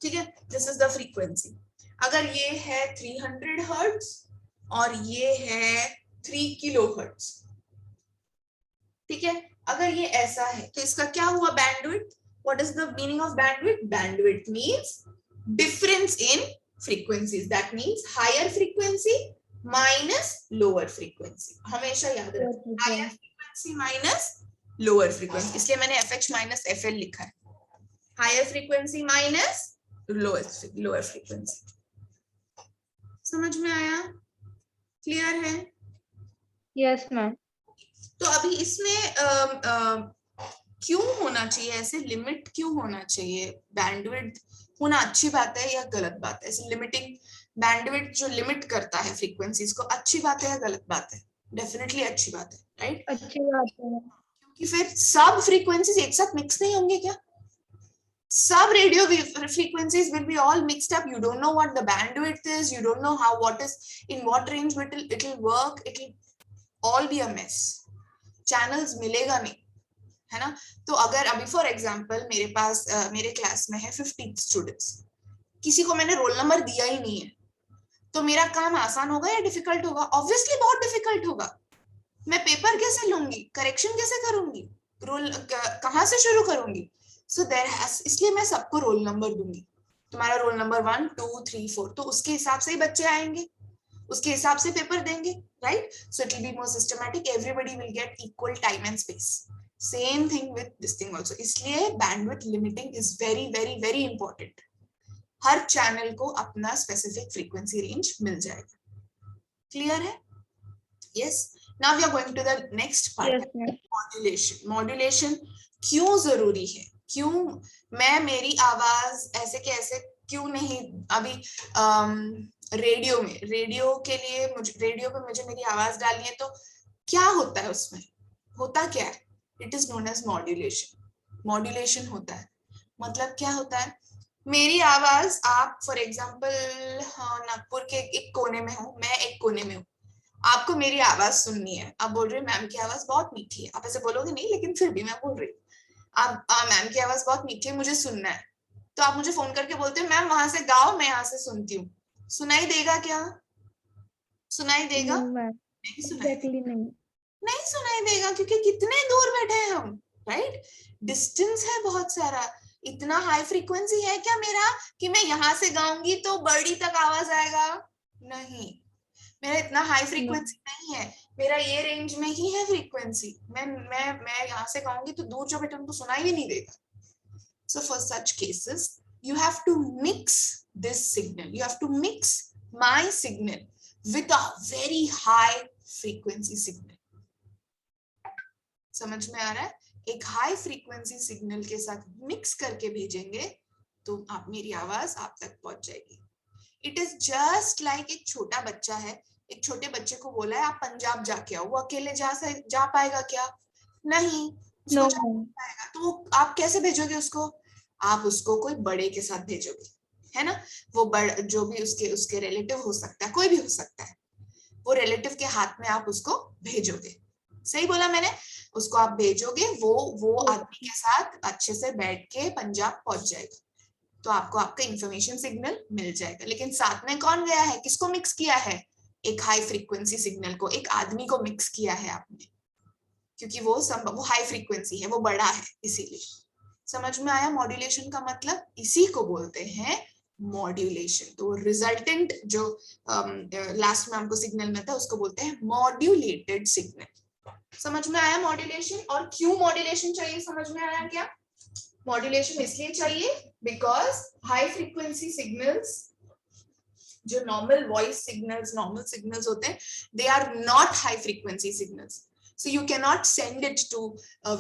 ठीक है, दिस इज द फ्रीक्वेंसी। अगर ये है 300 हर्ट्ज और ये है 3 किलो हर्ट्ज, ठीक है, अगर ये ऐसा है तो इसका क्या हुआ bandwidth? What is the meaning of bandwidth? Bandwidth means difference in frequencies, that means higher frequency minus lower frequency. हमेशा याद रखना, higher frequency minus lower frequency, इसलिए मैंने fh माइनस fl लिखा है, higher frequency minus lower frequency. समझ में आया? क्लियर है? Yes ma'am. तो अभी इसमें क्यों होना चाहिए ऐसे, लिमिट क्यों होना चाहिए? बैंडविड्थ होना अच्छी बात है या गलत बात है? ऐसे लिमिटिंग बैंडविड्थ जो लिमिट करता है फ्रीक्वेंसीज को, अच्छी बात है या गलत बात है? डेफिनेटली अच्छी बात है, राइट? अच्छी बात है, क्योंकि फिर सब फ्रीक्वेंसीज एक साथ मिक्स नहीं होंगे क्या? Some radio frequencies will be all mixed up. You don't know what the bandwidth is. You don't know in what range it will work. It will all be a mess. Channels मिलेगा नहीं, है ना? तो अगर अभी for example मेरे पास मेरे class में है 50 स्टूडेंट्स, किसी को मैंने रोल नंबर दिया ही नहीं है, तो मेरा काम आसान होगा या डिफिकल्ट होगा? ऑब्वियसली बहुत डिफिकल्ट होगा। मैं पेपर कैसे लूंगी, करेक्शन कैसे करूंगी, रोल कहाँ से शुरू करूंगी? सो इसलिए मैं सबको रोल नंबर दूंगी, तुम्हारा रोल नंबर 1 2 3 4, तो उसके हिसाब से ही बच्चे आएंगे, उसके हिसाब से पेपर देंगे, right? So it will be more systematic, everybody will get equal time and space. Same thing with this thing also, इसलिए bandwidth limiting is very very very important. हर चैनल को अपना स्पेसिफिक फ्रीक्वेंसी रेंज मिल जाएगा। Clear है? Yes. Now we are going to the next part, modulation. Modulation क्यों जरूरी है? क्यों मैं मेरी आवाज ऐसे के ऐसे क्यों नहीं? अभी रेडियो के लिए रेडियो पे मुझे मेरी आवाज डालनी है, तो क्या होता है उसमें? होता क्या है? It is known as modulation. Modulation होता है मतलब क्या होता है? मेरी आवाज, आप फॉर एग्जाम्पल नागपुर के एक कोने में हूँ, मैं एक कोने में हूँ, आपको मेरी आवाज सुननी है, आप बोल रहे मैम की आवाज बहुत मीठी है, आप ऐसे बोलोगे नहीं, लेकिन फिर भी मैं बोल रही हूँ, आप मैम की आवाज बहुत मीठी है, मुझे सुनना है, तो आप मुझे फोन करके बोलते हो मैम वहां से गाओ, मैं यहाँ से सुनती हूँ। सुनाई देगा क्या? सुनाई देगा? नहीं सुनाई, नहीं सुनाई देगा, क्योंकि कितने दूर बैठे हैं हम, राइट? डिस्टेंस है बहुत सारा। इतना हाई फ्रीक्वेंसी है क्या मेरा कि मैं यहाँ से गाऊंगी तो बड़ी तक आवाज आएगा? नहीं, मेरा इतना हाई फ्रीक्वेंसी नहीं है, मेरा ये रेंज में ही है फ्रीक्वेंसी। मैं यहाँ से गाऊंगी तो दूर जो बैठे उनको सुनाई भी नहीं देगा। So for such cases, you have to mix this signal. You have to mix my signal with a very high frequency signal. समझ में आ रहा है? एक हाई फ्रीक्वेंसी सिग्नल के साथ मिक्स करके भेजेंगे तो आप मेरी आवाज आप तक पहुंच जाएगी। इट इज जस्ट लाइक एक छोटा बच्चा है, एक छोटे बच्चे को बोला है आप पंजाब जाके आओ, वो अकेले जा पाएगा क्या? नहीं, उसको पाएगा, तो वो आप कैसे भेजोगे उसको? आप उसको कोई बड़े के साथ भेजोगे, है ना? वो जो भी उसके रिलेटिव हो सकता है, कोई भी हो सकता है, वो रिलेटिव के हाथ में आप उसको भेजोगे। सही बोला मैंने? उसको आप भेजोगे, वो आदमी के साथ अच्छे से बैठ के पंजाब पहुंच जाएगा, तो आपको आपका इंफॉर्मेशन सिग्नल मिल जाएगा। लेकिन साथ में कौन गया है? किसको मिक्स किया है? एक हाई फ्रीक्वेंसी सिग्नल को, एक आदमी को मिक्स किया है आपने, क्योंकि वो हाई फ्रीक्वेंसी है, वो बड़ा है, इसीलिए। समझ में आया मॉड्यूलेशन का मतलब? इसी को बोलते हैं मॉड्यूलेशन। तो रिजल्टेंट जो लास्ट में हमको सिग्नल मिलता है उसको बोलते हैं मॉड्यूलेटेड सिग्नल। समझ में आया मॉड्यूलेशन? और क्यों मॉड्यूलेशन चाहिए, समझ में आया क्या? मॉड्यूलेशन इसलिए चाहिए बिकॉज हाई फ्रीक्वेंसी सिग्नल्स जो normal voice signals, normal signals होते हैं, they are not high frequency signals, so you cannot send it to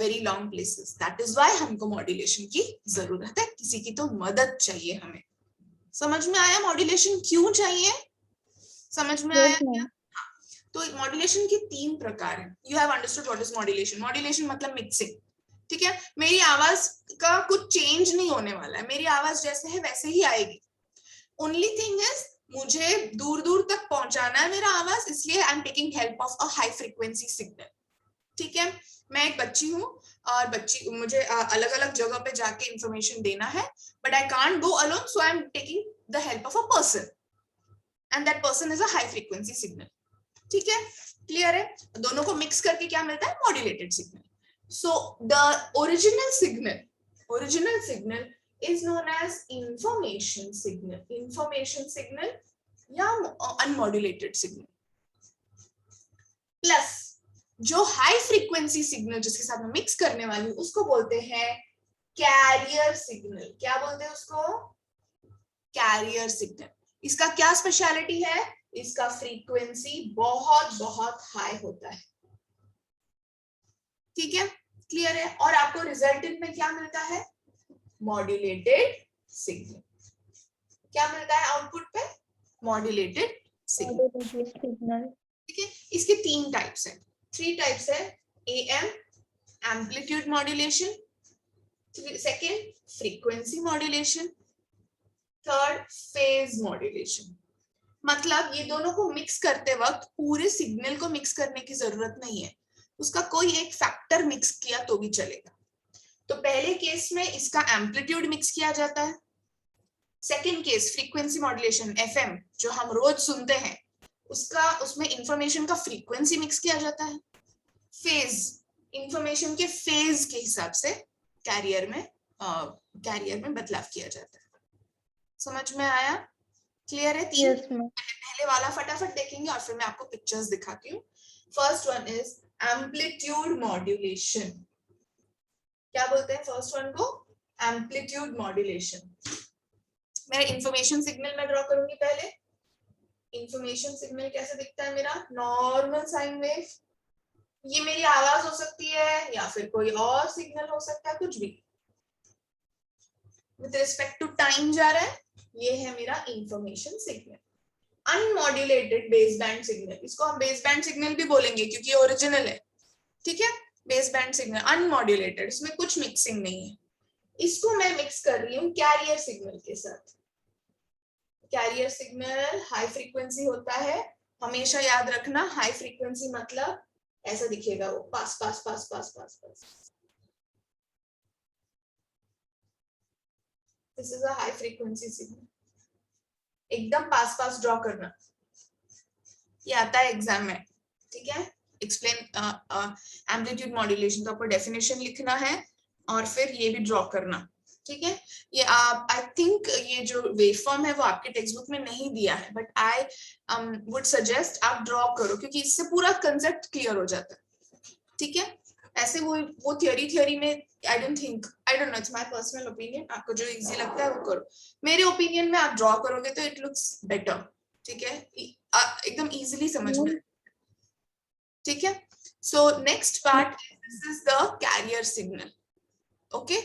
very long places. That is why हमको मॉड्यूलेशन की जरूरत है, किसी की तो मदद चाहिए हमें। समझ में आया मॉड्यूलेशन क्यों चाहिए? समझ में आया? Yes, ma'am. तो मॉड्यूलेशन के 3 प्रकार हैं। You have understood what is modulation. Modulation मतलब मिक्सिंग, ठीक है। मेरी आवाज का कुछ चेंज नहीं होने वाला है, मेरी आवाज जैसे है वैसे ही आएगी। ओनली थिंग इज मुझे दूर दूर तक पहुंचाना है मेरा आवाज, इसलिए आई am taking help of a high frequency signal, ठीक है। मैं एक बच्ची हूँ और बच्ची मुझे अलग अलग जगह पे जाके इंफॉर्मेशन देना है, but I can't go alone, so I am taking the help of a person and that person is a high frequency signal, ठीक है। क्लियर है? दोनों को मिक्स करके क्या मिलता है? Modulated signal. So the original signal is known as information signal या unmodulated signal। प्लस जो हाई फ्रीक्वेंसी सिग्नल जिसके साथ मैं मिक्स करने वाली हूँ उसको बोलते हैं कैरियर सिग्नल। क्या बोलते हैं उसको? Carrier signal. इसका क्या स्पेशलिटी है? इसका फ्रीक्वेंसी बहुत बहुत हाई होता है, ठीक है। क्लियर है? और आपको रिजल्टेंट में क्या मिलता है? Modulated signal. क्या मिलता है आउटपुट पे? मॉड्यूलेटेड सिग्नल, ठीक है। इसके 3 टाइप्स हैं, 3 टाइप्स है। AM amplitude modulation, second frequency modulation, third phase modulation. मतलब ये दोनों को मिक्स करते वक्त पूरे सिग्नल को मिक्स करने की जरूरत नहीं है, उसका कोई एक फैक्टर मिक्स किया तो भी चलेगा। तो पहले केस में इसका एम्पलीट्यूड मिक्स किया जाता है, second case frequency modulation FM जो हम रोज सुनते हैं उसमें इंफॉर्मेशन का फ्रीक्वेंसी मिक्स किया जाता है, फेज इंफॉर्मेशन के फेज के हिसाब से कैरियर में बदलाव किया जाता है। समझ में आया? क्लियर है? 3 Yes, ma'am. पहले वाला फटाफट देखेंगे और फिर मैं आपको पिक्चर्स दिखाती हूँ। First one is amplitude modulation. क्या बोलते हैं फर्स्ट वन को? Amplitude modulation. मैं इंफॉर्मेशन सिग्नल में ड्रॉ करूंगी पहले। इंफॉर्मेशन सिग्नल कैसे दिखता है मेरा? Normal sine wave. ये मेरी आवाज हो सकती है या फिर कोई और सिग्नल हो सकता है, कुछ भी विद रिस्पेक्ट टू टाइम जा रहा है। ये है मेरा information signal. Unmodulated base band signal, इसको हम बेस बैंड सिग्नल भी बोलेंगे क्योंकि ओरिजिनल है, ठीक है। बेस बैंड सिग्नल अनमॉड्यूलेटेड, इसमें कुछ मिक्सिंग नहीं है। इसको मैं मिक्स कर रही हूँ कैरियर सिग्नल के साथ। कैरियर सिग्नल हाई फ्रीक्वेंसी होता है, हमेशा याद रखना। हाई फ्रीक्वेंसी मतलब ऐसा दिखेगा, वो पास पास पास पास पास पास। This is a high frequency signal. एकदम पास पास ड्रॉ करना, ये आता है एग्जाम में, ठीक है। एक्सप्लेन एम्पलीट्यूड मॉड्यूलेशन का आपको डेफिनेशन लिखना है और फिर ये भी ड्रॉ करना, ठीक है। ये आप आई थिंक ये जो वेवफॉर्म है वो आपके टेक्स्ट बुक में नहीं दिया है, बट आई वुड सजेस्ट आप ड्रॉ करो क्योंकि इससे पूरा कंसेप्ट क्लियर हो जाता है, ठीक है। ऐसे वो थियोरी में I don't know, it's my personal opinion, आपको जो इजी लगता है वो करो। मेरे ओपिनियन में आप ड्रॉ करोगे तो इट लुक्स बेटर, ठीक है, एकदम इजीली समझ में, ठीक है। So next part, this is the carrier signal, okay.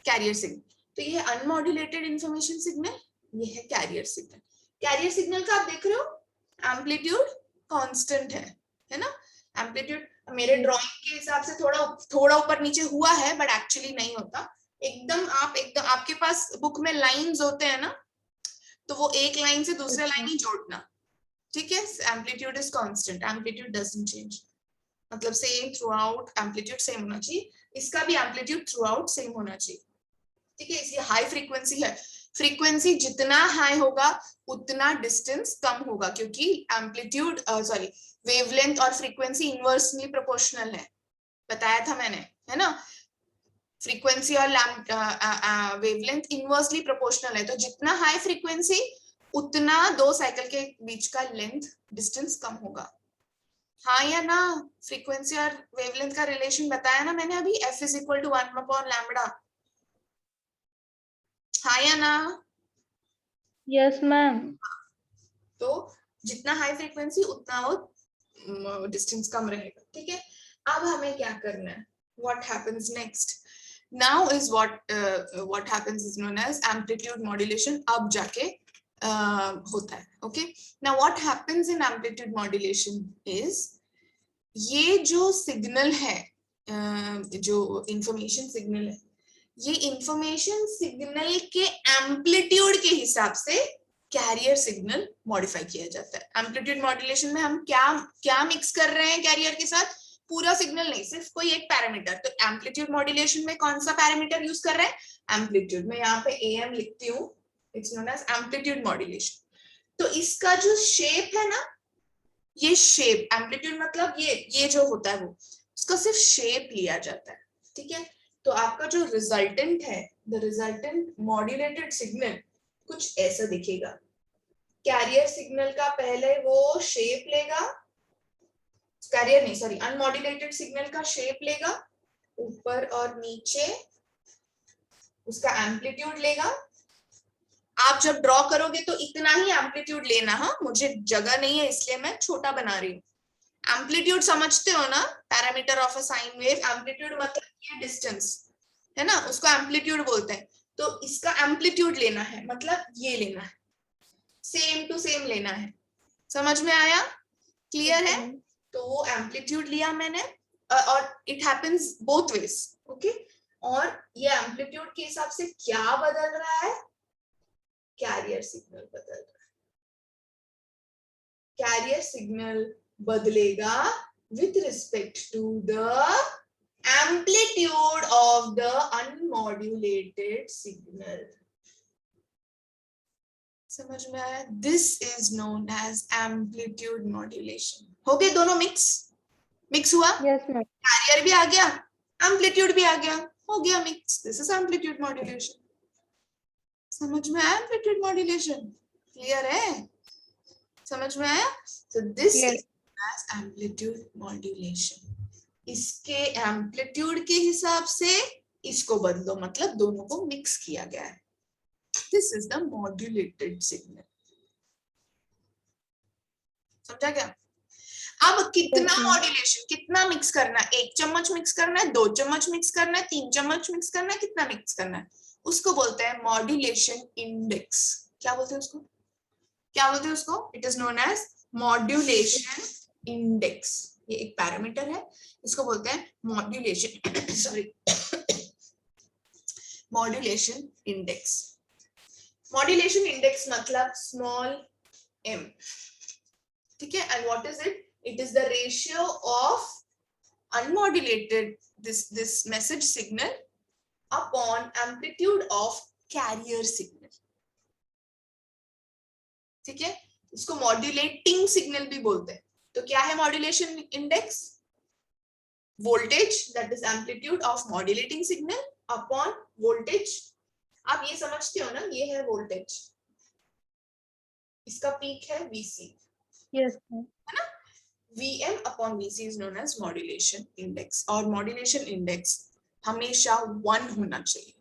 Carrier signal, तो ये है अनमॉड्यूलेटेड इंफॉर्मेशन सिग्नल, ये है कैरियर सिग्नल। कैरियर सिग्नल का आप देख रहे हो एम्पलीट्यूड कांस्टेंट है ना। एम्पलीट्यूड मेरे ड्राइंग के हिसाब से थोड़ा ऊपर नीचे हुआ है, बट एक्चुअली नहीं होता। एकदम आपके पास बुक में लाइंस होते हैं ना, तो वो एक लाइन से दूसरे लाइन ही जोड़ना, ठीक है। Amplitude is constant, amplitude doesn't change, मतलब same throughout, amplitude same होना चाहिए। इसका भी एम्पलीट्यूड थ्रू आउट सेम होना चाहिए, ठीक है। इसलिए हाई फ्रीक्वेंसी है, फ्रीक्वेंसी जितना हाई होगा उतना डिस्टेंस कम होगा, क्योंकि एम्पलीट्यूड वेवलेंथ और फ्रीक्वेंसी इनवर्सली प्रोपोर्शनल है, बताया था मैंने, है ना। फ्रीक्वेंसी और वेवलेंथ इनवर्सली प्रोपोर्शनल है, तो जितना हाई फ्रीक्वेंसी उतना 2 साइकिल के बीच का लेंथ डिस्टेंस कम होगा। हाँ या ना? फ्रीक्वेंसी और वेवलेंथ का रिलेशन बताया ना मैंने अभी, F इज इक्वल टू 1/λ। हाँ या ना? Yes, ma'am. तो जितना हाई फ्रीक्वेंसी उतना वो डिस्टेंस कम रहेगा, ठीक है। अब हमें क्या करना है, what happens next now is what happens is known as amplitude modulation. अब जाके होता है, okay. Now what happens in amplitude modulation is, ये जो सिग्नल है, जो इंफॉर्मेशन सिग्नल है, ये इंफॉर्मेशन सिग्नल के एम्पलीट्यूड के हिसाब से कैरियर सिग्नल मॉडिफाई किया जाता है। एम्पलीट्यूड मॉड्यूलेशन में हम क्या क्या मिक्स कर रहे हैं कैरियर के साथ, पूरा सिग्नल नहीं, सिर्फ कोई एक पैरामीटर। तो एम्पलीट्यूड मॉड्यूलेशन में कौन सा पैरामीटर यूज कर रहे हैं, एम्पलीट्यूड। में यहाँ पे AM लिखती हूँ, it's known as amplitude modulation. तो इसका जो शेप है ना, ये शेप, एम्पलीट्यूड मतलब ये जो होता है वो, उसका सिर्फ शेप लिया जाता है, ठीक है। तो आपका जो रिजल्टेंट है, द रिजल्टेंट मॉड्यूलेटेड सिग्नल कुछ ऐसा दिखेगा। कैरियर सिग्नल का पहले वो शेप लेगा, कैरियर नहीं सॉरी, अनमॉड्यूलेटेड सिग्नल का शेप लेगा, ऊपर और नीचे उसका एम्पलीट्यूड लेगा। आप जब ड्रॉ करोगे तो इतना ही एम्पलीट्यूड लेना, हाँ, मुझे जगह नहीं है इसलिए मैं छोटा बना रही हूँ। एम्पलीट्यूड समझते हो ना, parameter of a sine wave, amplitude मतलब ये डिस्टेंस है ना, उसको एम्पलीट्यूड बोलते हैं। तो इसका एम्पलीट्यूड लेना है, मतलब ये लेना है, सेम टू सेम लेना है। समझ में आया, क्लियर है। तो वो एम्पलीट्यूड लिया मैंने, और it happens both ways, okay. और ये एम्पलीट्यूड के हिसाब से क्या बदल रहा है, कैरियर सिग्नल बदल रहा है। कैरियर सिग्नल बदलेगा with respect to the amplitude of the unmodulated signal. समझ में आया, this is known as amplitude modulation. हो गए दोनों मिक्स हुआ, Yes, ma'am. कैरियर भी आ गया, एम्पलीट्यूड भी आ गया, हो गया mix, this is amplitude modulation. समझ में आया एम्पलीट्यूड मॉड्यूलेशन, क्लियर है, समझ में आया। so this Yes. is as amplitude modulation। इसके एम्पलीट्यूड के हिसाब से इसको बदलो, मतलब दोनों को मिक्स किया गया है। This is the modulated signal. समझा क्या। अब कितना मॉड्यूलेशन, कितना मिक्स करना है, 1 चम्मच मिक्स करना है, 2 चम्मच मिक्स करना है, 3 चम्मच मिक्स करना है, कितना मिक्स करना है, उसको बोलते हैं मॉड्यूलेशन इंडेक्स। क्या बोलते हैं उसको, क्या बोलते हैं उसको, it is known as modulation index. ये एक पैरामीटर है, इसको बोलते हैं modulation sorry modulation index. Modulation index मतलब स्मॉल m, ठीक है। And what is it, it is the ratio of unmodulated this message signal upon amplitude of carrier signal, ठीक है। इसको मॉड्यूलेटिंग सिग्नल भी बोलते हैं। तो क्या है modulation index, voltage that is amplitude of modulating signal upon voltage. आप ये समझते हो ना, ये है वोल्टेज, इसका पीक है VC, Yes, ma'am. है ना। VM upon VC is known as modulation index, और modulation index हमेशा 1 होना चाहिए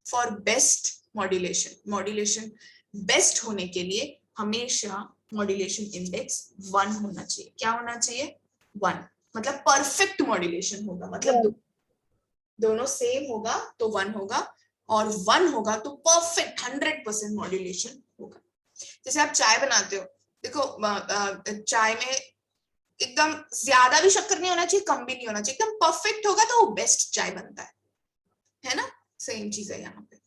for best modulation. Modulation best होने के लिए हमेशा मॉड्यूलेशन इंडेक्स 1 होना चाहिए। क्या होना चाहिए, 1, मतलब परफेक्ट मॉड्यूलेशन होगा, मतलब दोनों सेम होगा तो 1 होगा, और 1 होगा तो परफेक्ट 100% मॉड्यूलेशन होगा। जैसे आप चाय बनाते हो, देखो चाय में एकदम ज्यादा भी शक्कर नहीं होना चाहिए, कम भी नहीं होना चाहिए, एकदम परफेक्ट होगा तो वो बेस्ट चाय बनता है ना। सेम चीज है यहाँ पे,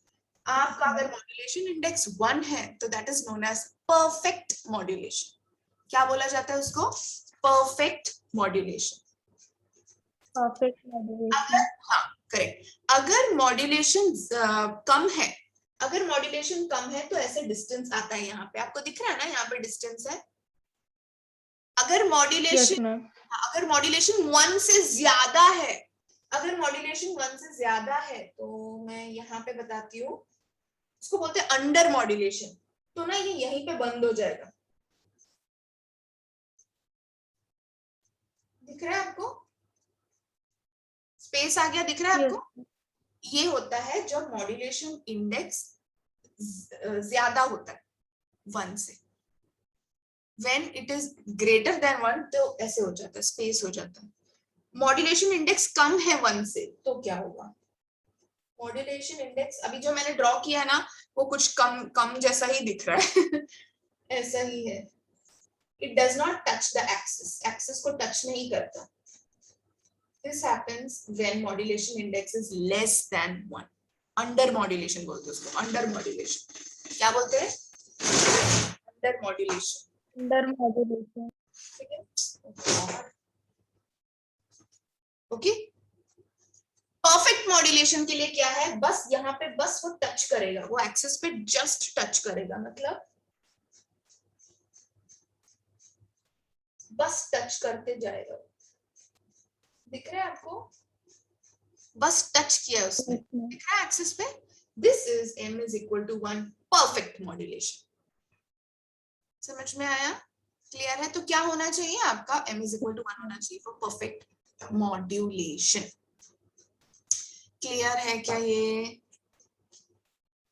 आपका अगर मॉड्यूलेशन इंडेक्स 1 है तो that is known as perfect modulation. क्या बोला जाता है उसको, परफेक्ट मॉड्यूलेशन। Perfect modulation. अगर, हाँ करेक्ट, अगर मॉड्यूलेशन कम है, अगर मॉड्यूलेशन कम है तो ऐसे डिस्टेंस आता है, यहाँ पे आपको दिख रहा है ना, यहाँ पे डिस्टेंस है। अगर मॉड्यूलेशन, Yes, ma'am. अगर मॉड्यूलेशन 1 से ज्यादा है, अगर मॉड्यूलेशन 1 से ज्यादा है तो मैं यहाँ पे बताती हूँ, इसको बोलते हैं अंडर मॉड्यूलेशन। तो ना ये यहीं पे बंद हो जाएगा, दिख रहा है आपको, स्पेस आ गया, दिख रहा है Yes. आपको। ये होता है जब मॉड्यूलेशन इंडेक्स ज्यादा होता है 1 से, when it is greater than 1 तो ऐसे हो जाता है, स्पेस हो जाता है। मॉड्यूलेशन इंडेक्स कम है 1 से तो क्या होगा? मॉड्यूलेशन इंडेक्स अभी जो मैंने ड्रॉ किया है ना वो कुछ कम कम जैसा ही दिख रहा है ऐसा ही है। It does not touch the axis, axis को टच नहीं करता। This happens when modulation index is less than 1. Under modulation बोलते हैं उसको, अंडर मॉड्यूलेशन। क्या बोलते हैं? Under modulation. Under modulation. ठीक है, ओके। परफेक्ट मॉड्यूलेशन के लिए क्या है, बस यहाँ पे बस वो टच करेगा, वो एक्सेस पे जस्ट टच करेगा, मतलब बस टच करते जाएगा। दिख रहा है आपको? बस टच किया है उसने, दिख रहा है एक्सेस पे। This is m is equal to 1 perfect modulation. समझ में आया? क्लियर है? तो क्या होना चाहिए आपका? m is equal to 1 होना चाहिए फॉर परफेक्ट मॉड्यूलेशन। क्लियर है क्या ये?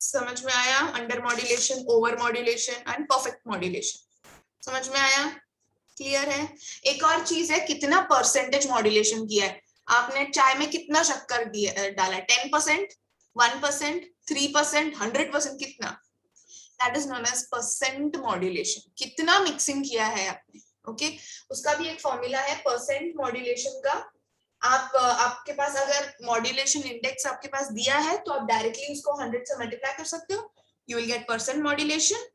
समझ में आया? Under modulation, over modulation and perfect modulation. समझ में आया? क्लियर है? एक और चीज है, कितना परसेंटेज मॉड्यूलेशन किया है आपने? चाय में कितना शक्कर डाला है? 10%, 1%, 3%, 100%, कितना? That is known as percent modulation. कितना मिक्सिंग किया है आपने? ओके, उसका भी एक फॉर्मूला है परसेंट मॉड्यूलेशन का। आपके पास अगर मॉड्यूलेशन इंडेक्स आपके पास दिया है तो आप डायरेक्टली उसको 100 से मल्टीप्लाई कर सकते हो, you will get percent modulation.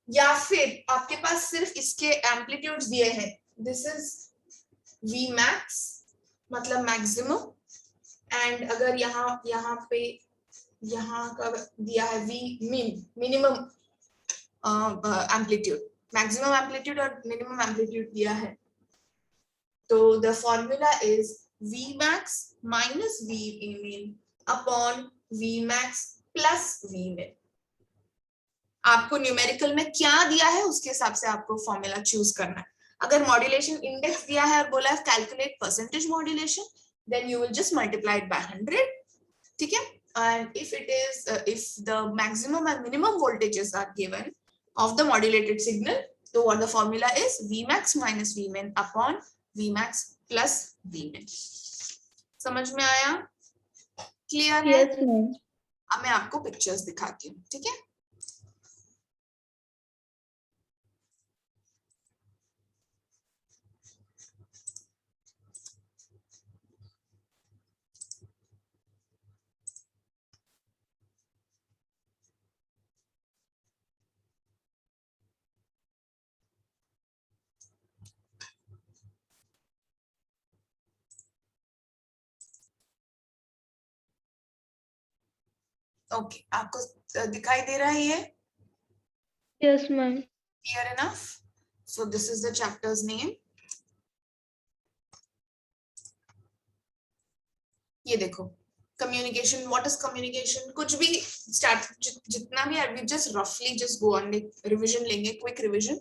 या फिर आपके पास सिर्फ इसके एम्पलीट्यूड्स दिए हैं, दिस इज V max मतलब मैक्सिमम, एंड अगर यहाँ पे यहाँ का दिया है V min minimum amplitude, maximum amplitude और मिनिमम एम्पलीट्यूड दिया है, तो the formula is V max minus V min upon V max plus V min। आपको न्यूमेरिकल में क्या दिया है उसके हिसाब से आपको फॉर्मूला चूज करना है। अगर मॉड्यूलेशन इंडेक्स दिया है और बोला है calculate percentage modulation, then you will just multiply it by 100, ठीक है। And if it is if the maximum and minimum voltages are given of the modulated signal, तो what the formula is Vmax minus Vmin upon Vmax plus Vmin। समझ में आया? Clear है? Yes, ma'am. अब मैं आपको पिक्चर्स दिखाती हूँ, ठीक है। ओके, आपको दिखाई दे रहा है ये? Yes, ma'am. Clear enough? So this is the chapter's name. ये देखो, communication. What is communication? कुछ भी start जितना भी we just roughly just go on revision लेंगे, quick revision.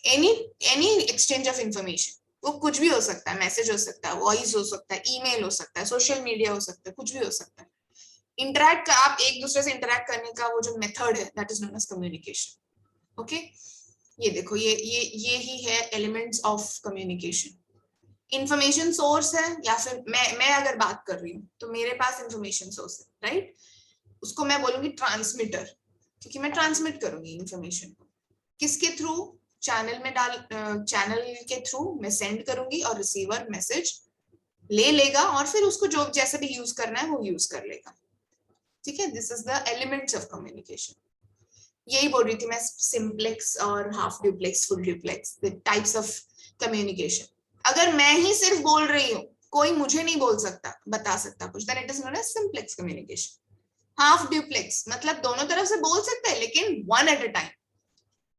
Any exchange of information, वो कुछ भी हो सकता है, मैसेज हो सकता है, वॉइस हो सकता है, ईमेल हो सकता है, सोशल मीडिया हो सकता है, कुछ भी हो सकता है। इंटरैक्ट आप एक दूसरे से इंटरैक्ट करने का वो जो मेथड है, that is known as communication. Okay, ये देखो, ये ही है elements of communication. Information source है, या फिर मैं अगर बात कर रही हूँ तो मेरे पास इंफॉर्मेशन सोर्स है, राइट। उसको मैं बोलूंगी ट्रांसमीटर, क्योंकि मैं ट्रांसमिट करूंगी इंफॉर्मेशन को किसके थ्रू? चैनल में चैनल के थ्रू मैं सेंड करूंगी और रिसीवर मैसेज ले लेगा और फिर उसको जो जैसे भी यूज करना है वो यूज कर लेगा, ठीक है। This is the elements of communication. यही बोल रही थी मैं, सिंप्लेक्स और half duplex, full duplex, the types of communication. अगर मैं ही सिर्फ बोल रही हूँ, कोई मुझे नहीं बोल सकता, बता सकता कुछ, then it is known as simplex communication. Half duplex मतलब दोनों तरफ से बोल सकते हैं लेकिन वन एट अ टाइम,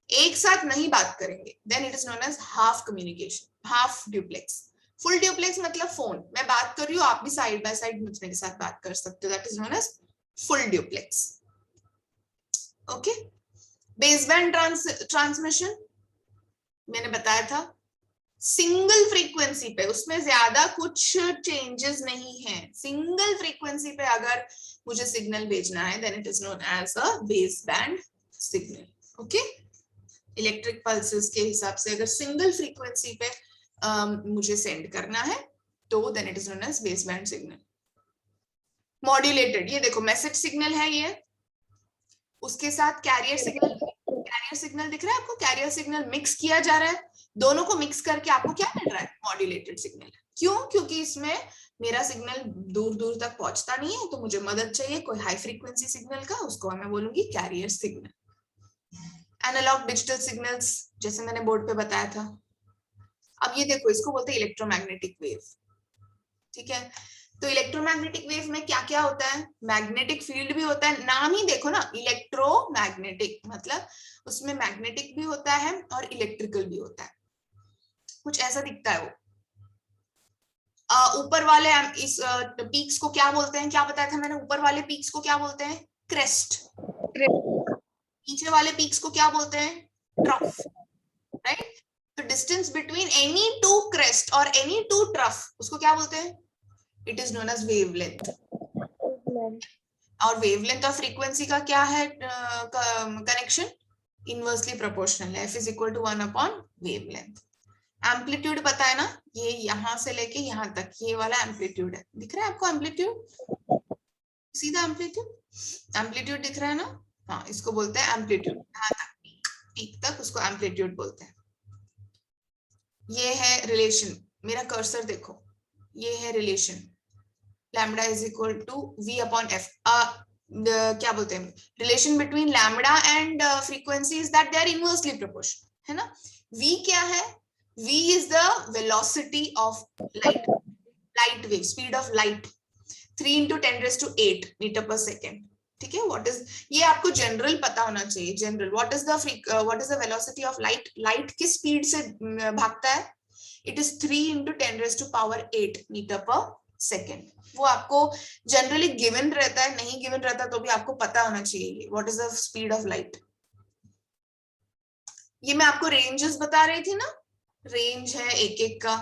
एक साथ नहीं बात करेंगे, then it is known as half communication, half duplex. Full duplex मतलब फोन, मैं बात कर रही हूँ, आप भी साइड बाय साइड मेरे साथ बात कर सकते हो, that is known as full duplex. Okay, baseband transmission मैंने बताया था, सिंगल फ्रीक्वेंसी पे, उसमें ज्यादा कुछ चेंजेस नहीं है। सिंगल फ्रीक्वेंसी पे अगर मुझे सिग्नल भेजना है, then it is known as a baseband signal. Okay, electric pulses के हिसाब से अगर सिंगल फ्रीक्वेंसी पे मुझे सेंड करना है तो then it is known as base band signal. Modulated, ये देखो मैसेज सिग्नल है ये, उसके साथ कैरियर सिग्नल दिख रहा है आपको, कैरियर सिग्नल मिक्स किया जा रहा है, दोनों को मिक्स करके आपको क्या मिल रहा है, मॉड्यूलेटेड सिग्नल। क्यों? क्योंकि इसमें मेरा सिग्नल दूर दूर तक पहुंचता नहीं है, तो मुझे मदद चाहिए कोई हाई फ्रीक्वेंसी सिग्नल का, उसको मैं बोलूंगी carrier signal. Analogue digital signals जैसे मैंने बोर्ड पे बताया था। अब ये देखो, इसको बोलते हैं इलेक्ट्रोमैग्नेटिक वेव। ठीक है, तो इलेक्ट्रोमैग्नेटिक वेव में क्या क्या होता है, मैग्नेटिक फील्ड भी होता है, नाम ही देखो ना इलेक्ट्रोमैग्नेटिक, मतलब उसमें मैग्नेटिक भी होता है और इलेक्ट्रिकल भी होता है, कुछ ऐसा दिखता है वो। ऊपर वाले इस पीक्स को क्या बोलते हैं, क्या बताया था मैंने, ऊपर वाले पीक्स को क्या बोलते हैं, क्रेस्ट। नीचे वाले पीक्स को क्या बोलते हैं, ट्रफ, राइट। तो distance between any two crest और एनी टू ट्रफ, उसको क्या बोलते हैं, it is known as wavelength. और वेवलेंथ और फ्रीक्वेंसी का क्या है कनेक्शन, इनवर्सली प्रोपोर्शनल है, F is equal to 1 upon wavelength. Amplitude पता है ना, ये यहां से लेके यहां तक, ये वाला एम्पलीट्यूड है, दिख रहा है आपको एम्पलीट्यूड, सीधा एम्पलीट्यूड, एम्पलीट्यूड दिख रहा है ना, हाँ इसको बोलते हैं एम्पलीट्यूड, यहां तक पीक तक उसको एम्पलीट्यूड बोलते हैं। ये है रिलेशन, मेरा कर्सर देखो, ये है relation, lambda is equal to v upon f। क्या बोलते हैं, relation between lambda and frequency is that they are inversely proportional, है ना। v क्या है, v is the velocity of light, light wave, speed of light, 3 into 10⁸ metre per second. ठीक है, what is, ये आपको जनरल पता होना चाहिए, general, what is the velocity of light, light किस स्पीड से भागता है, it is 3 into 10⁸ metre per second. वो आपको जनरली गिवन रहता है, नहीं गिवन रहता तो भी आपको पता होना चाहिए what is the speed of light. ये मैं आपको रेंजेस बता रही थी ना, रेंज है एक एक का,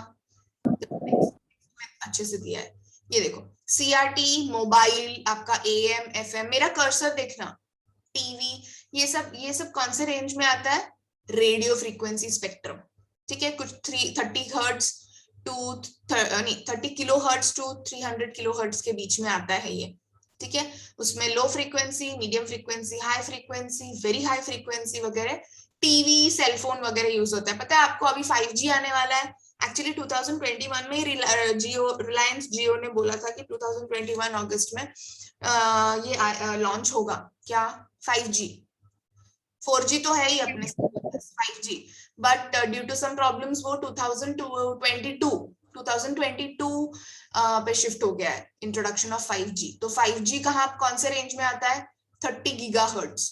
अच्छे से दिया है, ये देखो सीआरटी, मोबाइल, आपका एएम एफएम, मेरा कर्सर देखना, टीवी, ये सब कौन से रेंज में आता है, रेडियो फ्रीक्वेंसी स्पेक्ट्रम। ठीक है, कुछ 30 hertz to 30 kilo hertz to 300 kilo hertz के बीच में आता है ये। ठीक है, उसमें low frequency, medium frequency, high frequency, very high frequency वगैरह, टीवी, सेलफोन वगैरह यूज होता है। पता है आपको अभी 5G आने वाला है, एक्चुअली 2021 में रिलायंस जियो ने बोला था कि 2021 अगस्त में ये लॉन्च होगा, क्या 5G। 4G तो है ही अपने 5G, but due to some problems वो 2022 पे शिफ्ट हो गया है इंट्रोडक्शन ऑफ 5G। तो 5G कहाँ कौन से रेंज में आता है, 30 गीगाहर्ट्ज,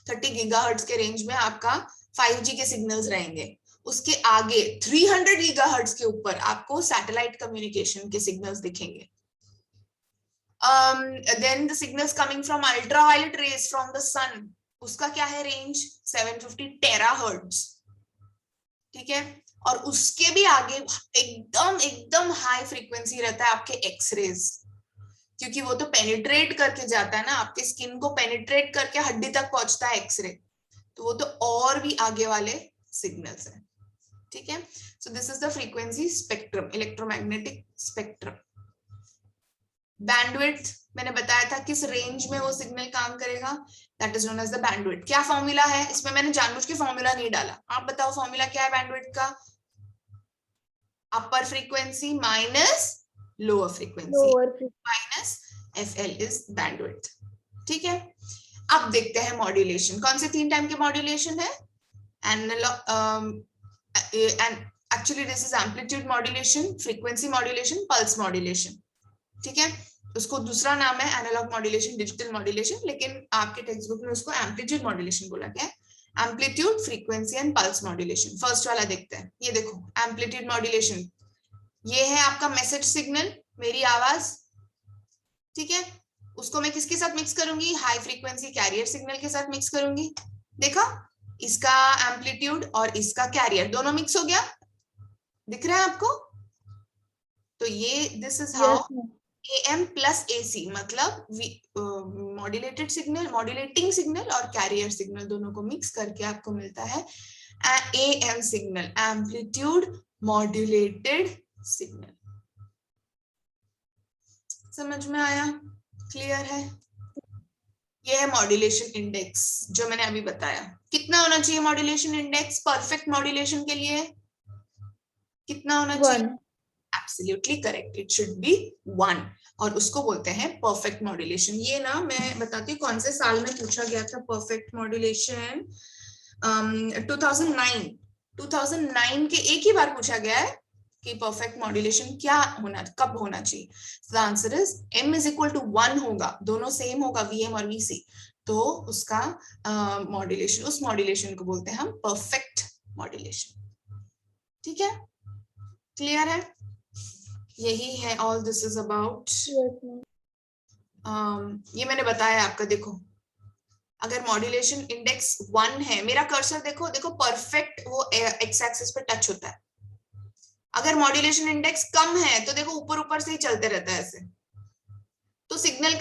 30 गीगाहर्ट्ज के रेंज में आपका 5G के सिग्नल्स रहेंगे। उसके आगे 300 गीगाहर्ट्ज के ऊपर आपको सैटेलाइट कम्युनिकेशन के सिग्नल्स दिखेंगे। then the signals coming from ultraviolet rays from the sun, उसका क्या है रेंज, 750 टेराहर्ट्ज। ठीक है, और उसके भी आगे एकदम हाई फ्रीक्वेंसी रहता है आपके एक्सरेज, क्योंकि वो तो पेनिट्रेट करके जाता है ना, आपके स्किन को पेनिट्रेट करके हड्डी तक पहुंचता है एक्सरे, तो वो तो और भी आगे वाले सिग्नल्स हैं। ठीक है, so this is the frequency spectrum, electromagnetic spectrum. Bandwidth मैंने बताया था किस रेंज में वो सिग्नल काम करेगा, that is known as the bandwidth. क्या फॉर्मूला है इसमें, मैंने जानबूझ के फॉर्मूला नहीं डाला, आप बताओ फॉर्मूला क्या है बैंडविड्थ का, upper frequency minus lower frequency minus FL is bandwidth. ठीक है, अब देखते हैं मॉड्यूलेशन, कौन से 3 टाइप के मॉड्यूलेशन है, actually this is amplitude modulation, frequency modulation, pulse modulation. ठीक है, उसको दूसरा नाम है एनालॉग मॉड्यूलेशन, डिजिटल मॉड्यूलेशन, लेकिन आपके टेक्स्ट बुक में उसको एम्पलीट्यूड मॉड्यूलेशन बोला गया है। Amplitude, frequency and pulse modulation. First वाला देखते हैं, ये देखो एम्पलीट्यूड मॉड्यूलेशन, ये है आपका मैसेज सिग्नल, मेरी आवाज। ठीक है, उसको मैं किसके साथ मिक्स करूंगी, हाई फ्रीक्वेंसी कैरियर सिग्नल के साथ मिक्स करूंगी। देखा, इसका एम्पलीट्यूड और इसका कैरियर दोनों मिक्स हो गया, दिख रहा है आपको। तो ये this is how AM plus AC मतलब मॉड्यूलेटेड सिग्नल, मॉड्यूलेटिंग सिग्नल और कैरियर सिग्नल दोनों को मिक्स करके आपको मिलता है AM signal, amplitude modulated signal. समझ में आया? क्लियर है? ये है मॉड्यूलेशन इंडेक्स जो मैंने अभी बताया। कितना होना चाहिए मॉड्यूलेशन इंडेक्स परफेक्ट मॉड्यूलेशन के लिए? कितना होना चाहिए? 1. Absolutely correct, it should be 1 और उसको बोलते हैं परफेक्ट मॉड्यूलेशन। ये ना मैं बताती हूँ कौन से साल में पूछा गया था परफेक्ट मॉड्यूलेशन। 2009 के एक ही बार पूछा गया है कि परफेक्ट मॉड्यूलेशन क्या होना, कब होना चाहिए। The answer is m is equal to 1 होगा, दोनों सेम होगा vm और vc, तो उसका मॉड्यूलेशन, उस मॉड्यूलेशन को बोलते हैं हम परफेक्ट मॉड्यूलेशन। ठीक है? क्लियर है? यही है, all this is about. Yes, ma'am. ये मैंने बताया आपका, देखो अगर मॉड्यूलेशन इंडेक्स 1 है, मेरा कर्सर देखो, देखो परफेक्ट वो एक्स एक्सिस पे टच होता है। अगर मॉड्यूलेशन इंडेक्स कम है तो देखो ऊपर ऊपर से ही चलते रहता है ऐसे, तो सिग्नल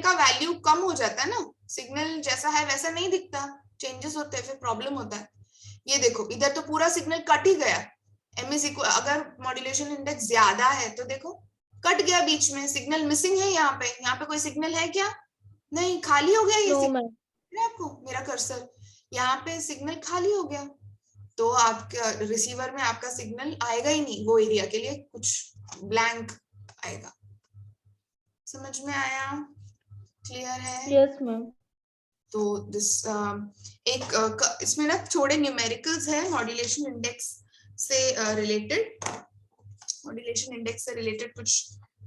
का वैल्यू कम हो जाता है ना, सिग्नल जैसा है वैसा नहीं दिखता, चेंजेस होते हैं, फिर प्रॉब्लम होता है। ये देखो इधर तो पूरा सिग्नल कट ही गया, m इज इक्वल, अगर मॉड्यूलेशन इंडेक्स ज्यादा है तो देखो कट गया बीच में, सिग्नल मिसिंग है यहाँ पे कोई सिग्नल है क्या? नहीं, खाली हो गया ये No, सिग्नल। ma'am. आपको मेरा कर्सर यहाँ पे सिग्नल खाली हो गया, तो आपका रिसीवर में आपका सिग्नल आएगा ही नहीं, वो एरिया के लिए कुछ ब्लैंक आएगा। समझ में आया? क्लियर है? Yes, ma'am. तो दिस इसमें ना थोड़े न्यूमेरिकल्स है मॉड्यूलेशन इंडेक्स से रिलेटेड, मॉड्यूलेशन इंडेक्स से रिलेटेड कुछ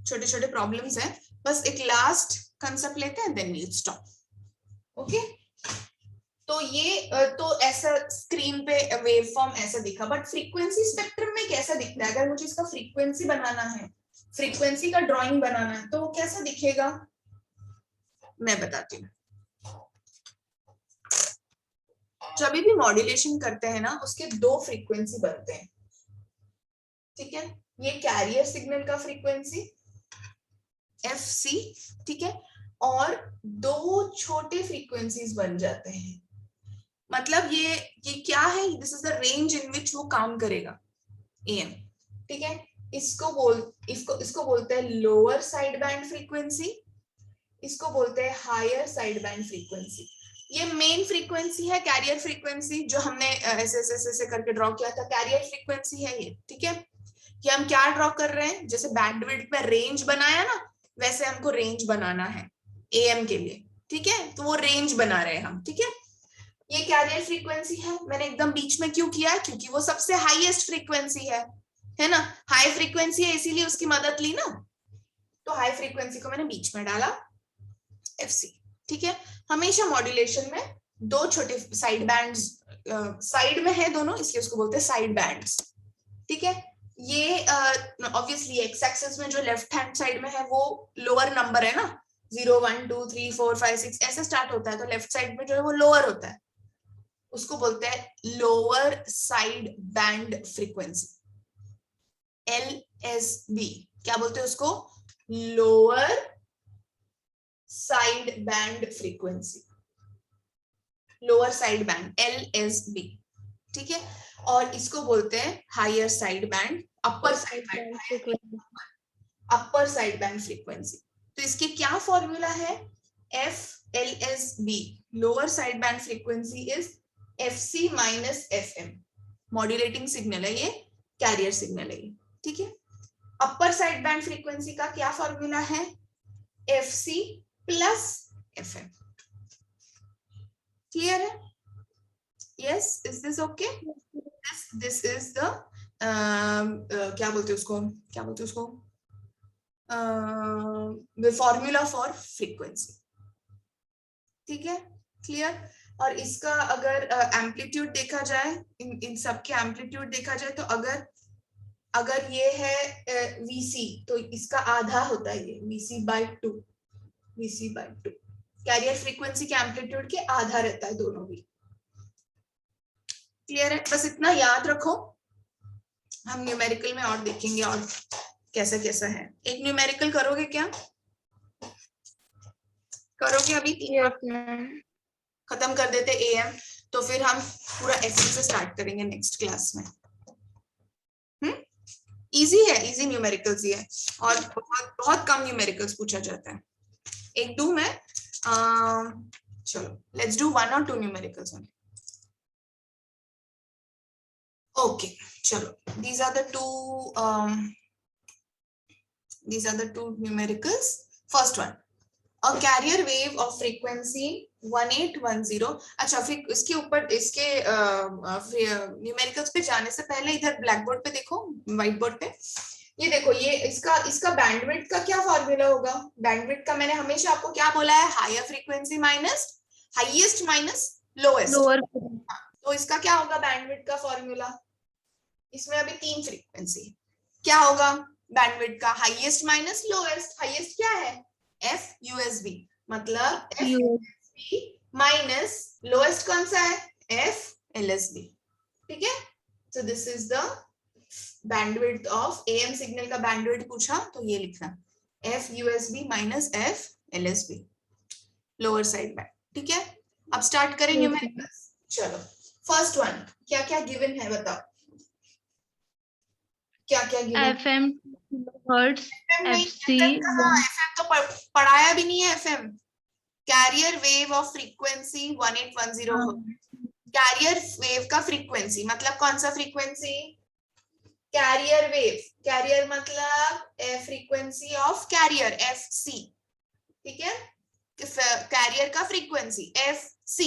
छोटे छोटे प्रॉब्लम्स हैं। बस एक लास्ट कंसेप्ट लेते हैं, देन वी स्टॉप। ओके, तो ये तो ऐसा स्क्रीन पे वेवफॉर्म ऐसा दिखा, बट फ्रीक्वेंसी स्पेक्ट्रम में कैसा दिखता है? अगर मुझे इसका फ्रीक्वेंसी बनाना है, फ्रीक्वेंसी का ड्राइंग बनाना है, तो वो कैसा दिखेगा मैं बताती हूँ। जब भी मॉड्यूलेशन करते हैं ना, उसके दो फ्रीक्वेंसी बनते हैं, ठीक है? ये कैरियर सिग्नल का फ्रीक्वेंसी FC, ठीक है, और दो छोटे फ्रीक्वेंसीज बन जाते हैं। मतलब ये क्या है? This is the range in which वो काम करेगा, AM, ठीक है? इसको बोलते हैं लोअर साइड बैंड फ्रीक्वेंसी, इसको बोलते हैं हायर साइड बैंड फ्रीक्वेंसी। ये मेन फ्रीक्वेंसी है कैरियर फ्रीक्वेंसी, जो हमने ऐसे ऐसे ऐसे करके ड्रॉ किया था, कैरियर फ्रीक्वेंसी है ये, ठीक है? कि हम क्या ड्रॉ कर रहे हैं, जैसे बैंडविड्थ में रेंज बनाया ना, वैसे हमको रेंज बनाना है AM के लिए, ठीक है? तो वो रेंज बना रहे हैं हम, ठीक है? ये कैरियर फ्रीक्वेंसी है, मैंने एकदम बीच में क्यों किया? क्योंकि वो सबसे हाईएस्ट फ्रीक्वेंसी है ना? हाई फ्रीक्वेंसी है इसीलिए उसकी मदद ली ना, तो हाई फ्रीक्वेंसी को मैंने बीच में डाला FC, ठीक है? हमेशा मॉड्यूलेशन में दो छोटे साइड बैंड्स साइड में है दोनों, इसलिए उसको बोलते हैं साइड बैंड्स, ठीक है? ये ऑब्वियसली एक्स एक्सिस में जो लेफ्ट हैंड साइड में है वो लोअर नंबर है ना, 0 1 2 3 4 5 6 ऐसे स्टार्ट होता है, तो लेफ्ट साइड में जो है वो लोअर होता है, उसको बोलते हैं lower side band frequency, LSB। क्या बोलते हैं उसको? Lower side band frequency, lower side band LSB, ठीक है? और इसको बोलते हैं higher side band, upper side band, upper side band frequency. तो इसके क्या फॉर्मूला है? FLSB, lower side band frequency is FC minus FM। Modulating signal है ये, कैरियर सिग्नल है ये, ठीक है? अपर साइड बैंड फ्रीक्वेंसी का क्या फॉर्मूला है? FC plus FM। क्लियर है? Yes, is this okay? This is the क्या बोलते हैं उसको the formula for frequency, ठीक है? क्लियर? और इसका अगर एम्पलीट्यूड देखा जाए, इन सब के एम्पलीट्यूड देखा जाए, तो अगर ये है VC, तो इसका आधा होता है ये VC/2, VC/2 कैरियर फ्रीक्वेंसी के एम्पलीट्यूड के आधा रहता है दोनों भी। क्लियर है? बस इतना याद रखो, हम न्यूमेरिकल में और देखेंगे और कैसा कैसा है? एक न्यूमेरिकल करोगे क्या? करोगे अभी? खत्म कर देते AM, तो फिर हम पूरा FM से स्टार्ट करेंगे नेक्स्ट क्लास में। इजी है, इजी न्यूमेरिकल्स ही है, और बहुत बहुत कम न्यूमेरिकल्स पूछा जाता है। एक दो मैं चलो लेट्स डू 1 और 2 न्यूमेरिकल्स ओनली। ओके चलो, these are the two numericals. First one, a carrier wave of frequency 1810। अच्छा, फिर इसके ऊपर इसके न्यूमेरिकल्स पे जाने से पहले इधर ब्लैक बोर्ड पे देखो, व्हाइट बोर्ड पे ये देखो, ये इसका बैंडविड्थ का क्या फॉर्मूला होगा? बैंडविड्थ का मैंने हमेशा आपको क्या बोला है? Higher frequency minus highest minus lowest. तो इसका क्या होगा बैंडविड्थ का फॉर्मूला? इसमें अभी 3 फ्रीक्वेंसी, क्या होगा बैंडविड्थ का? Highest minus lowest. हाईएस्ट क्या है? FUSB, मतलब FUSB माइनस लोएस्ट कौन सा है? FLSB। ठीक है, so this is the bandwidth of AM signal का बैंडविड्थ पूछा तो ये लिखना, FUSB minus FLSB lower side band. ठीक है, अब स्टार्ट करें न्यूमेरिकल्स। चलो फर्स्ट वन, क्या क्या गिवन है बताओ, क्या क्या given? FM hertz, FC FM तो पढ़ाया भी नहीं है। FM carrier wave of frequency 1810 hertz. Carrier wave का फ्रीक्वेंसी मतलब कौन सा फ्रीक्वेंसी? कैरियर वेव, कैरियर मतलब फ्रीक्वेंसी ऑफ कैरियर FC। ठीक है, कैरियर का frequency FC,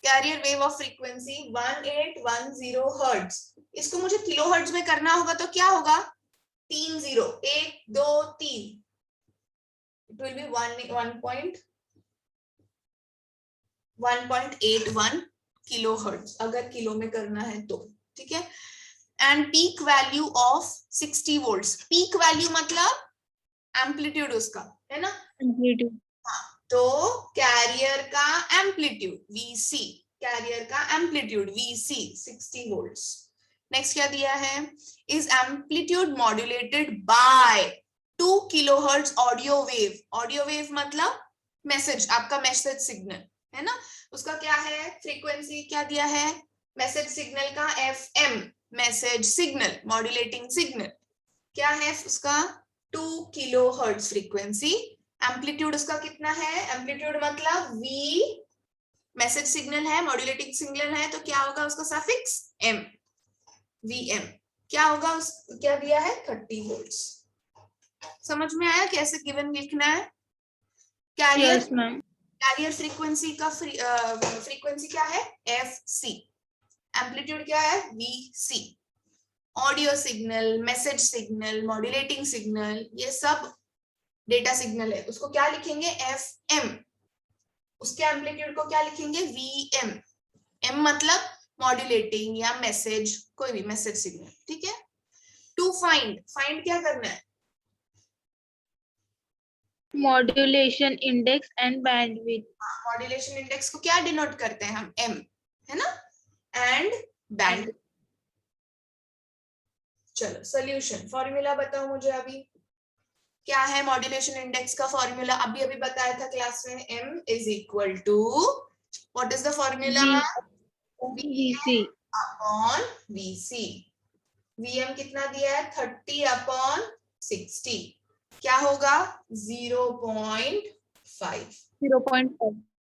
carrier wave of frequency 1810 hertz. इसको मुझे किलो हर्ट्ज में करना होगा तो क्या होगा? 3 0, 1 2 3, it will be 1.81 kilo hertz अगर किलो में करना है तो। ठीक है, and peak value of 60 volts. Peak value मतलब एम्पलीट्यूड उसका, है ना? एम्पलीट्यूड। तो कैरियर का एम्पलीट्यूड VC, कैरियर का एम्पलीट्यूड VC 60 वोल्ट्स। नेक्स्ट क्या दिया है? Is amplitude modulated by 2 kilohertz audio wave. Audio wave मतलब मैसेज, आपका मैसेज सिग्नल है ना, उसका क्या है फ्रीक्वेंसी, क्या दिया है? मैसेज सिग्नल का FM, message signal modulating signal क्या है उसका? 2 किलोहर्ट्ज फ्रीक्वेंसी। एम्पलीट्यूड उसका कितना है? एम्पलीट्यूड मतलब V, मैसेज सिग्नल है, मॉड्यूलेटिंग सिग्नल है, तो क्या होगा उसका सफिक्स M, VM। क्या होगा क्या दिया है? 30 वोल्ट्स। समझ में आया कैसे गिवन लिखना है? कैरियर कैरियर फ्रीक्वेंसी का फ्रीक्वेंसी क्या है? FC, एम्पलीट्यूड क्या है? VC। Audio signal, message signal, modulating signal, ये सब डेटा सिग्नल है, उसको क्या लिखेंगे? FM। उसके एम्पलीट्यूड को क्या लिखेंगे? VM। M मतलब मॉड्यूलेटिंग या मैसेज, कोई भी मैसेज सिग्नल। ठीक है, टू फाइंड, फाइंड क्या करना है? Modulation index and bandwidth. Modulation index को क्या डिनोट करते हैं हम? M, है ना, एंड बैंड। चलो सॉल्यूशन, फॉर्मूला बताओ मुझे अभी, क्या है मॉड्यूलेशन इंडेक्स का फॉर्मूला? अभी बताया था क्लास में, M is equal to, what is the formula? VC upon VC। VM कितना दिया है? 30/60, क्या होगा? 0.5।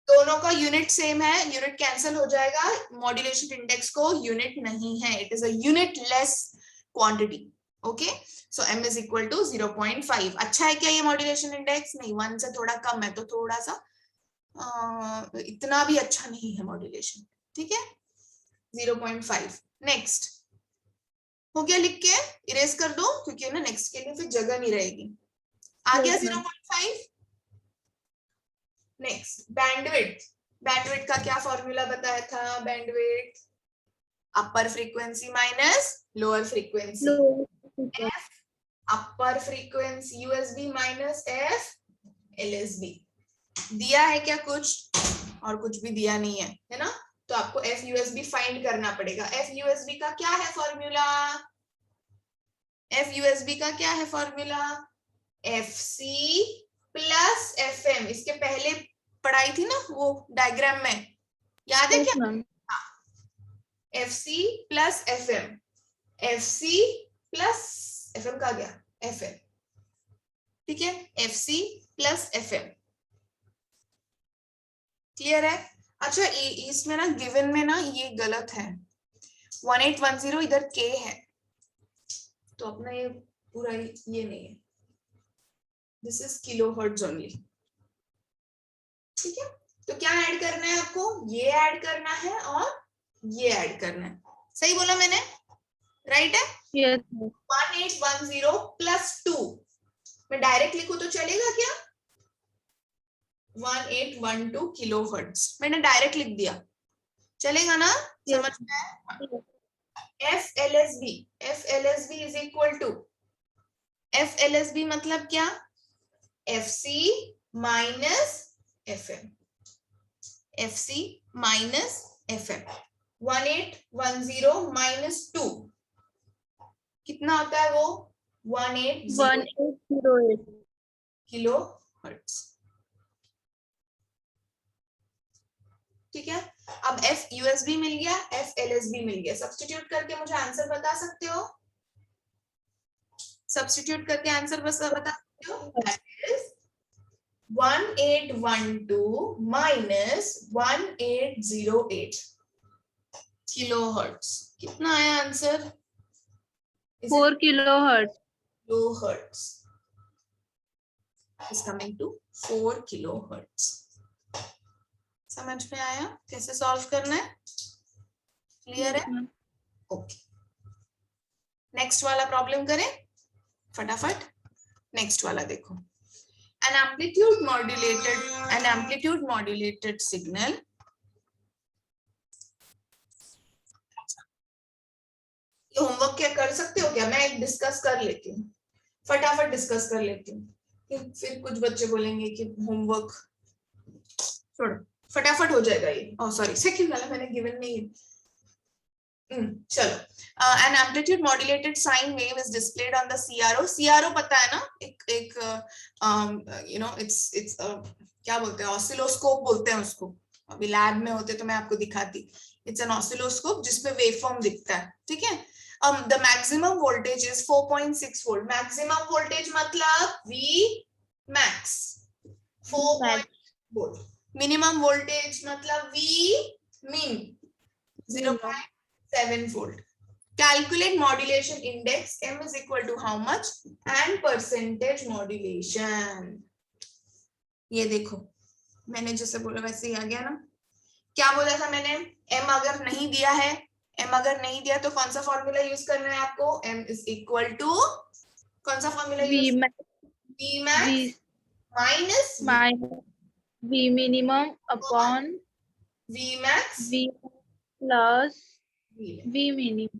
दोनों का यूनिट सेम है, यूनिट कैंसिल हो जाएगा, मॉड्यूलेशन इंडेक्स को यूनिट नहीं है, it is a unitless quantity. Okay, so M is equal to 0.5। अच्छा है क्या ये मॉड्यूलेशन इंडेक्स? नहीं, 1 से थोड़ा कम है, तो थोड़ा सा इतना भी अच्छा नहीं है मॉड्यूलेशन। ठीक है, 0.5। नेक्स्ट हो गया, लिख के इरेज कर दो क्योंकि ना नेक्स्ट के लिए फिर जगह नहीं रहेगी। आ गया 0.5। नेक्स्ट बैंडविड्थ, बैंडविड्थ का क्या फॉर्मूला बताया था? Bandwidth upper frequency minus lower frequency, F upper frequency USB minus FLSB। दिया है क्या कुछ? और कुछ भी दिया नहीं है, है ना, तो आपको FUSB फाइंड करना पड़ेगा। FUSB का क्या है फॉर्मूला? FUSB का क्या है फॉर्मूला? FC plus FM। इसके पहले पढ़ाई थी ना वो डायग्राम में, याद है Yes, क्या? ma'am. FC plus FM, FC plus FM का गया FM, ठीक है, FC प्लस FM। क्लियर है? अच्छा इसमें ना गिवन में ना ये गलत है, 1810 इधर K है, तो अपना ये पूरा ये नहीं है, this is kilo hertz only. ठीक है, तो क्या ऐड करना है आपको? ये ऐड करना है और ये ऐड करना है। सही बोला मैंने? राइट है? Yes, ma'am. 1810 प्लस 2, मैं डायरेक्ट लिखूं तो चलेगा क्या? 1812 किलो हर्ट्ज मैंने डायरेक्ट लिख दिया, चलेगा ना? Yes. समझ में आया? FLSB is equal to, FLSB मतलब क्या? FC minus FM, FC minus FM। 1810 minus 2 कितना होता है वो? 1808. Kilo hertz. ठीक है, अब FUSB मिल गया, FLSB मिल गया, सब्स्टिट्यूट करके मुझे आंसर बता सकते हो? सब्स्टिट्यूट करके आंसर बता सकते हो? That is 1812 minus 1808 kilo hertz. कितना आया answer? 4 kilohertz. Kilo hertz is coming to 4 kilohertz। समझ में आया कैसे सॉल्व करना है? क्लियर है? ओके, नेक्स्ट वाला प्रॉब्लम करें फटाफट। नेक्स्ट वाला देखो, an amplitude modulated signal ये होमवर्क क्या कर सकते हो क्या? मैं एक डिस्कस कर लेती हूँ, फटाफट डिस्कस कर लेती हूँ, फिर कुछ बच्चे बोलेंगे कि होमवर्क छोड़ो, फटाफट हो जाएगा ये। ओह सॉरी, सेकंड वाला मैंने गिवन नहीं। चलो, an amplitude modulated sine wave is displayed on the CRO। CRO पता है ना, एक you know it's क्या बोलते हैं, ऑसिलोस्कोप बोलते हैं उसको, अभी लैब में होते तो मैं आपको दिखाती। इट्स एन ऑसिलोस्कोप जिसमें वेवफॉर्म दिखता है, ठीक है। the maximum voltage is 4.6 volt। maximum voltage मतलब V max 4.6 volt। minimum voltage मतलब V min 0.7 volt। calculate modulation index, M is equal to how much and percentage modulation। ये देखो मैंने जैसे बोला वैसे ही आ गया ना। क्या बोला था मैंने? M अगर नहीं दिया है, M अगर नहीं दिया तो कौन सा फॉर्मूला यूज करना है आपको? M is equal to कौन सा formula use? V max minus V minimum upon V max V plus V minimum।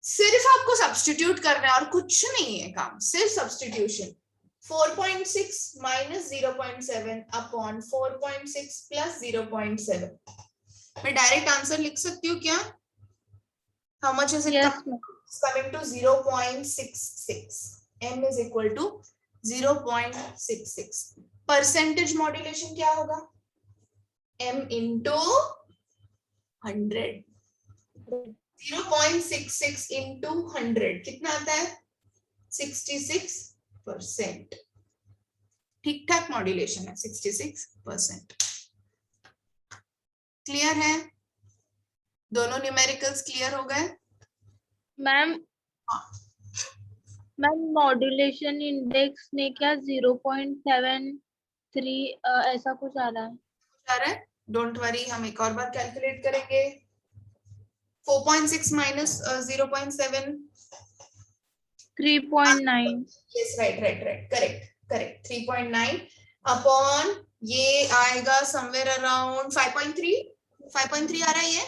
सिर्फ आपको सब्स्टिट्यूट करना है और कुछ नहीं है काम, सिर्फ सब्स्टिट्यूशन। 4.6 minus 0.7 upon 4.6 plus 0.7। मैं डायरेक्ट आंसर लिख सकती हूँ क्या? How much is it? Yes, coming to 0.66। M is equal to 0.66। Percentage modulation क्या होगा? M into 100। 0.66 into 100 कितना आता है? 66%। ठीक ठाक मॉड्यूलेशन है, 66%। क्लियर है? दोनों न्यूमेरिकल्स क्लियर हो गए? मैम मॉड्यूलेशन इंडेक्स ने क्या 0.73 ऐसा कुछ आ रहा है? आ रहा है, डोंट वरी, हम एक और बार कैलकुलेट करेंगे। 4.6 minus 0.7 3.9। yes right correct 3.9 upon ये आएगा समवेयर अराउंड 5.3 आ रहा है ये।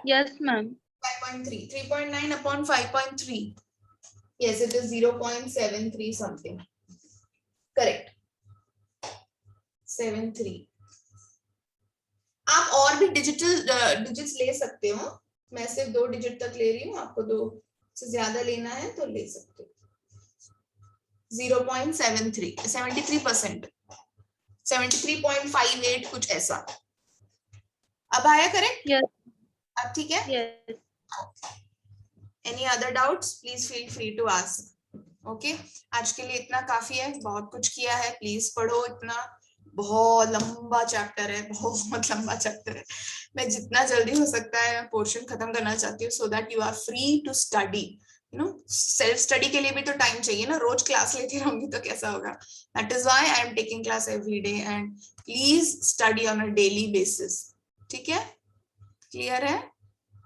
Yes ma'am. 5.3 3.9 upon 5.3 yes it is 0.73 something correct 73। आप और भी डिजिट्स ले सकते हो, मैं सिर्फ 2 डिजिट तक ले रही हूँ, आपको 2 से ज्यादा लेना है तो ले सकते हो। 0.73 73%, 73.58 कुछ ऐसा। अब आया करेक्ट? Yes. अब ठीक है? Yes. Any other doubts please feel free to ask. Okay, आज के लिए इतना काफी है, बहुत कुछ किया है, प्लीज पढ़ो इतना, बहुत लंबा चैप्टर है, बहुत लंबा चैप्टर है। मैं जितना जल्दी हो सकता है पोर्शन खत्म करना चाहती हूँ, so that you are free to study. You know, self study के लिए भी तो टाइम चाहिए ना, रोज क्लास लेती रहूंगी तो कैसा होगा। That is why I am taking class every day, and please study on a daily basis. ठीक है, क्लियर है?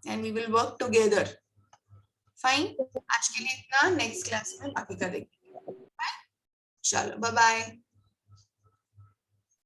And we will work together. Fine, आज के लिए इतना, नेक्स्ट क्लास में बाकी करेंगे। चलो बाय बाय।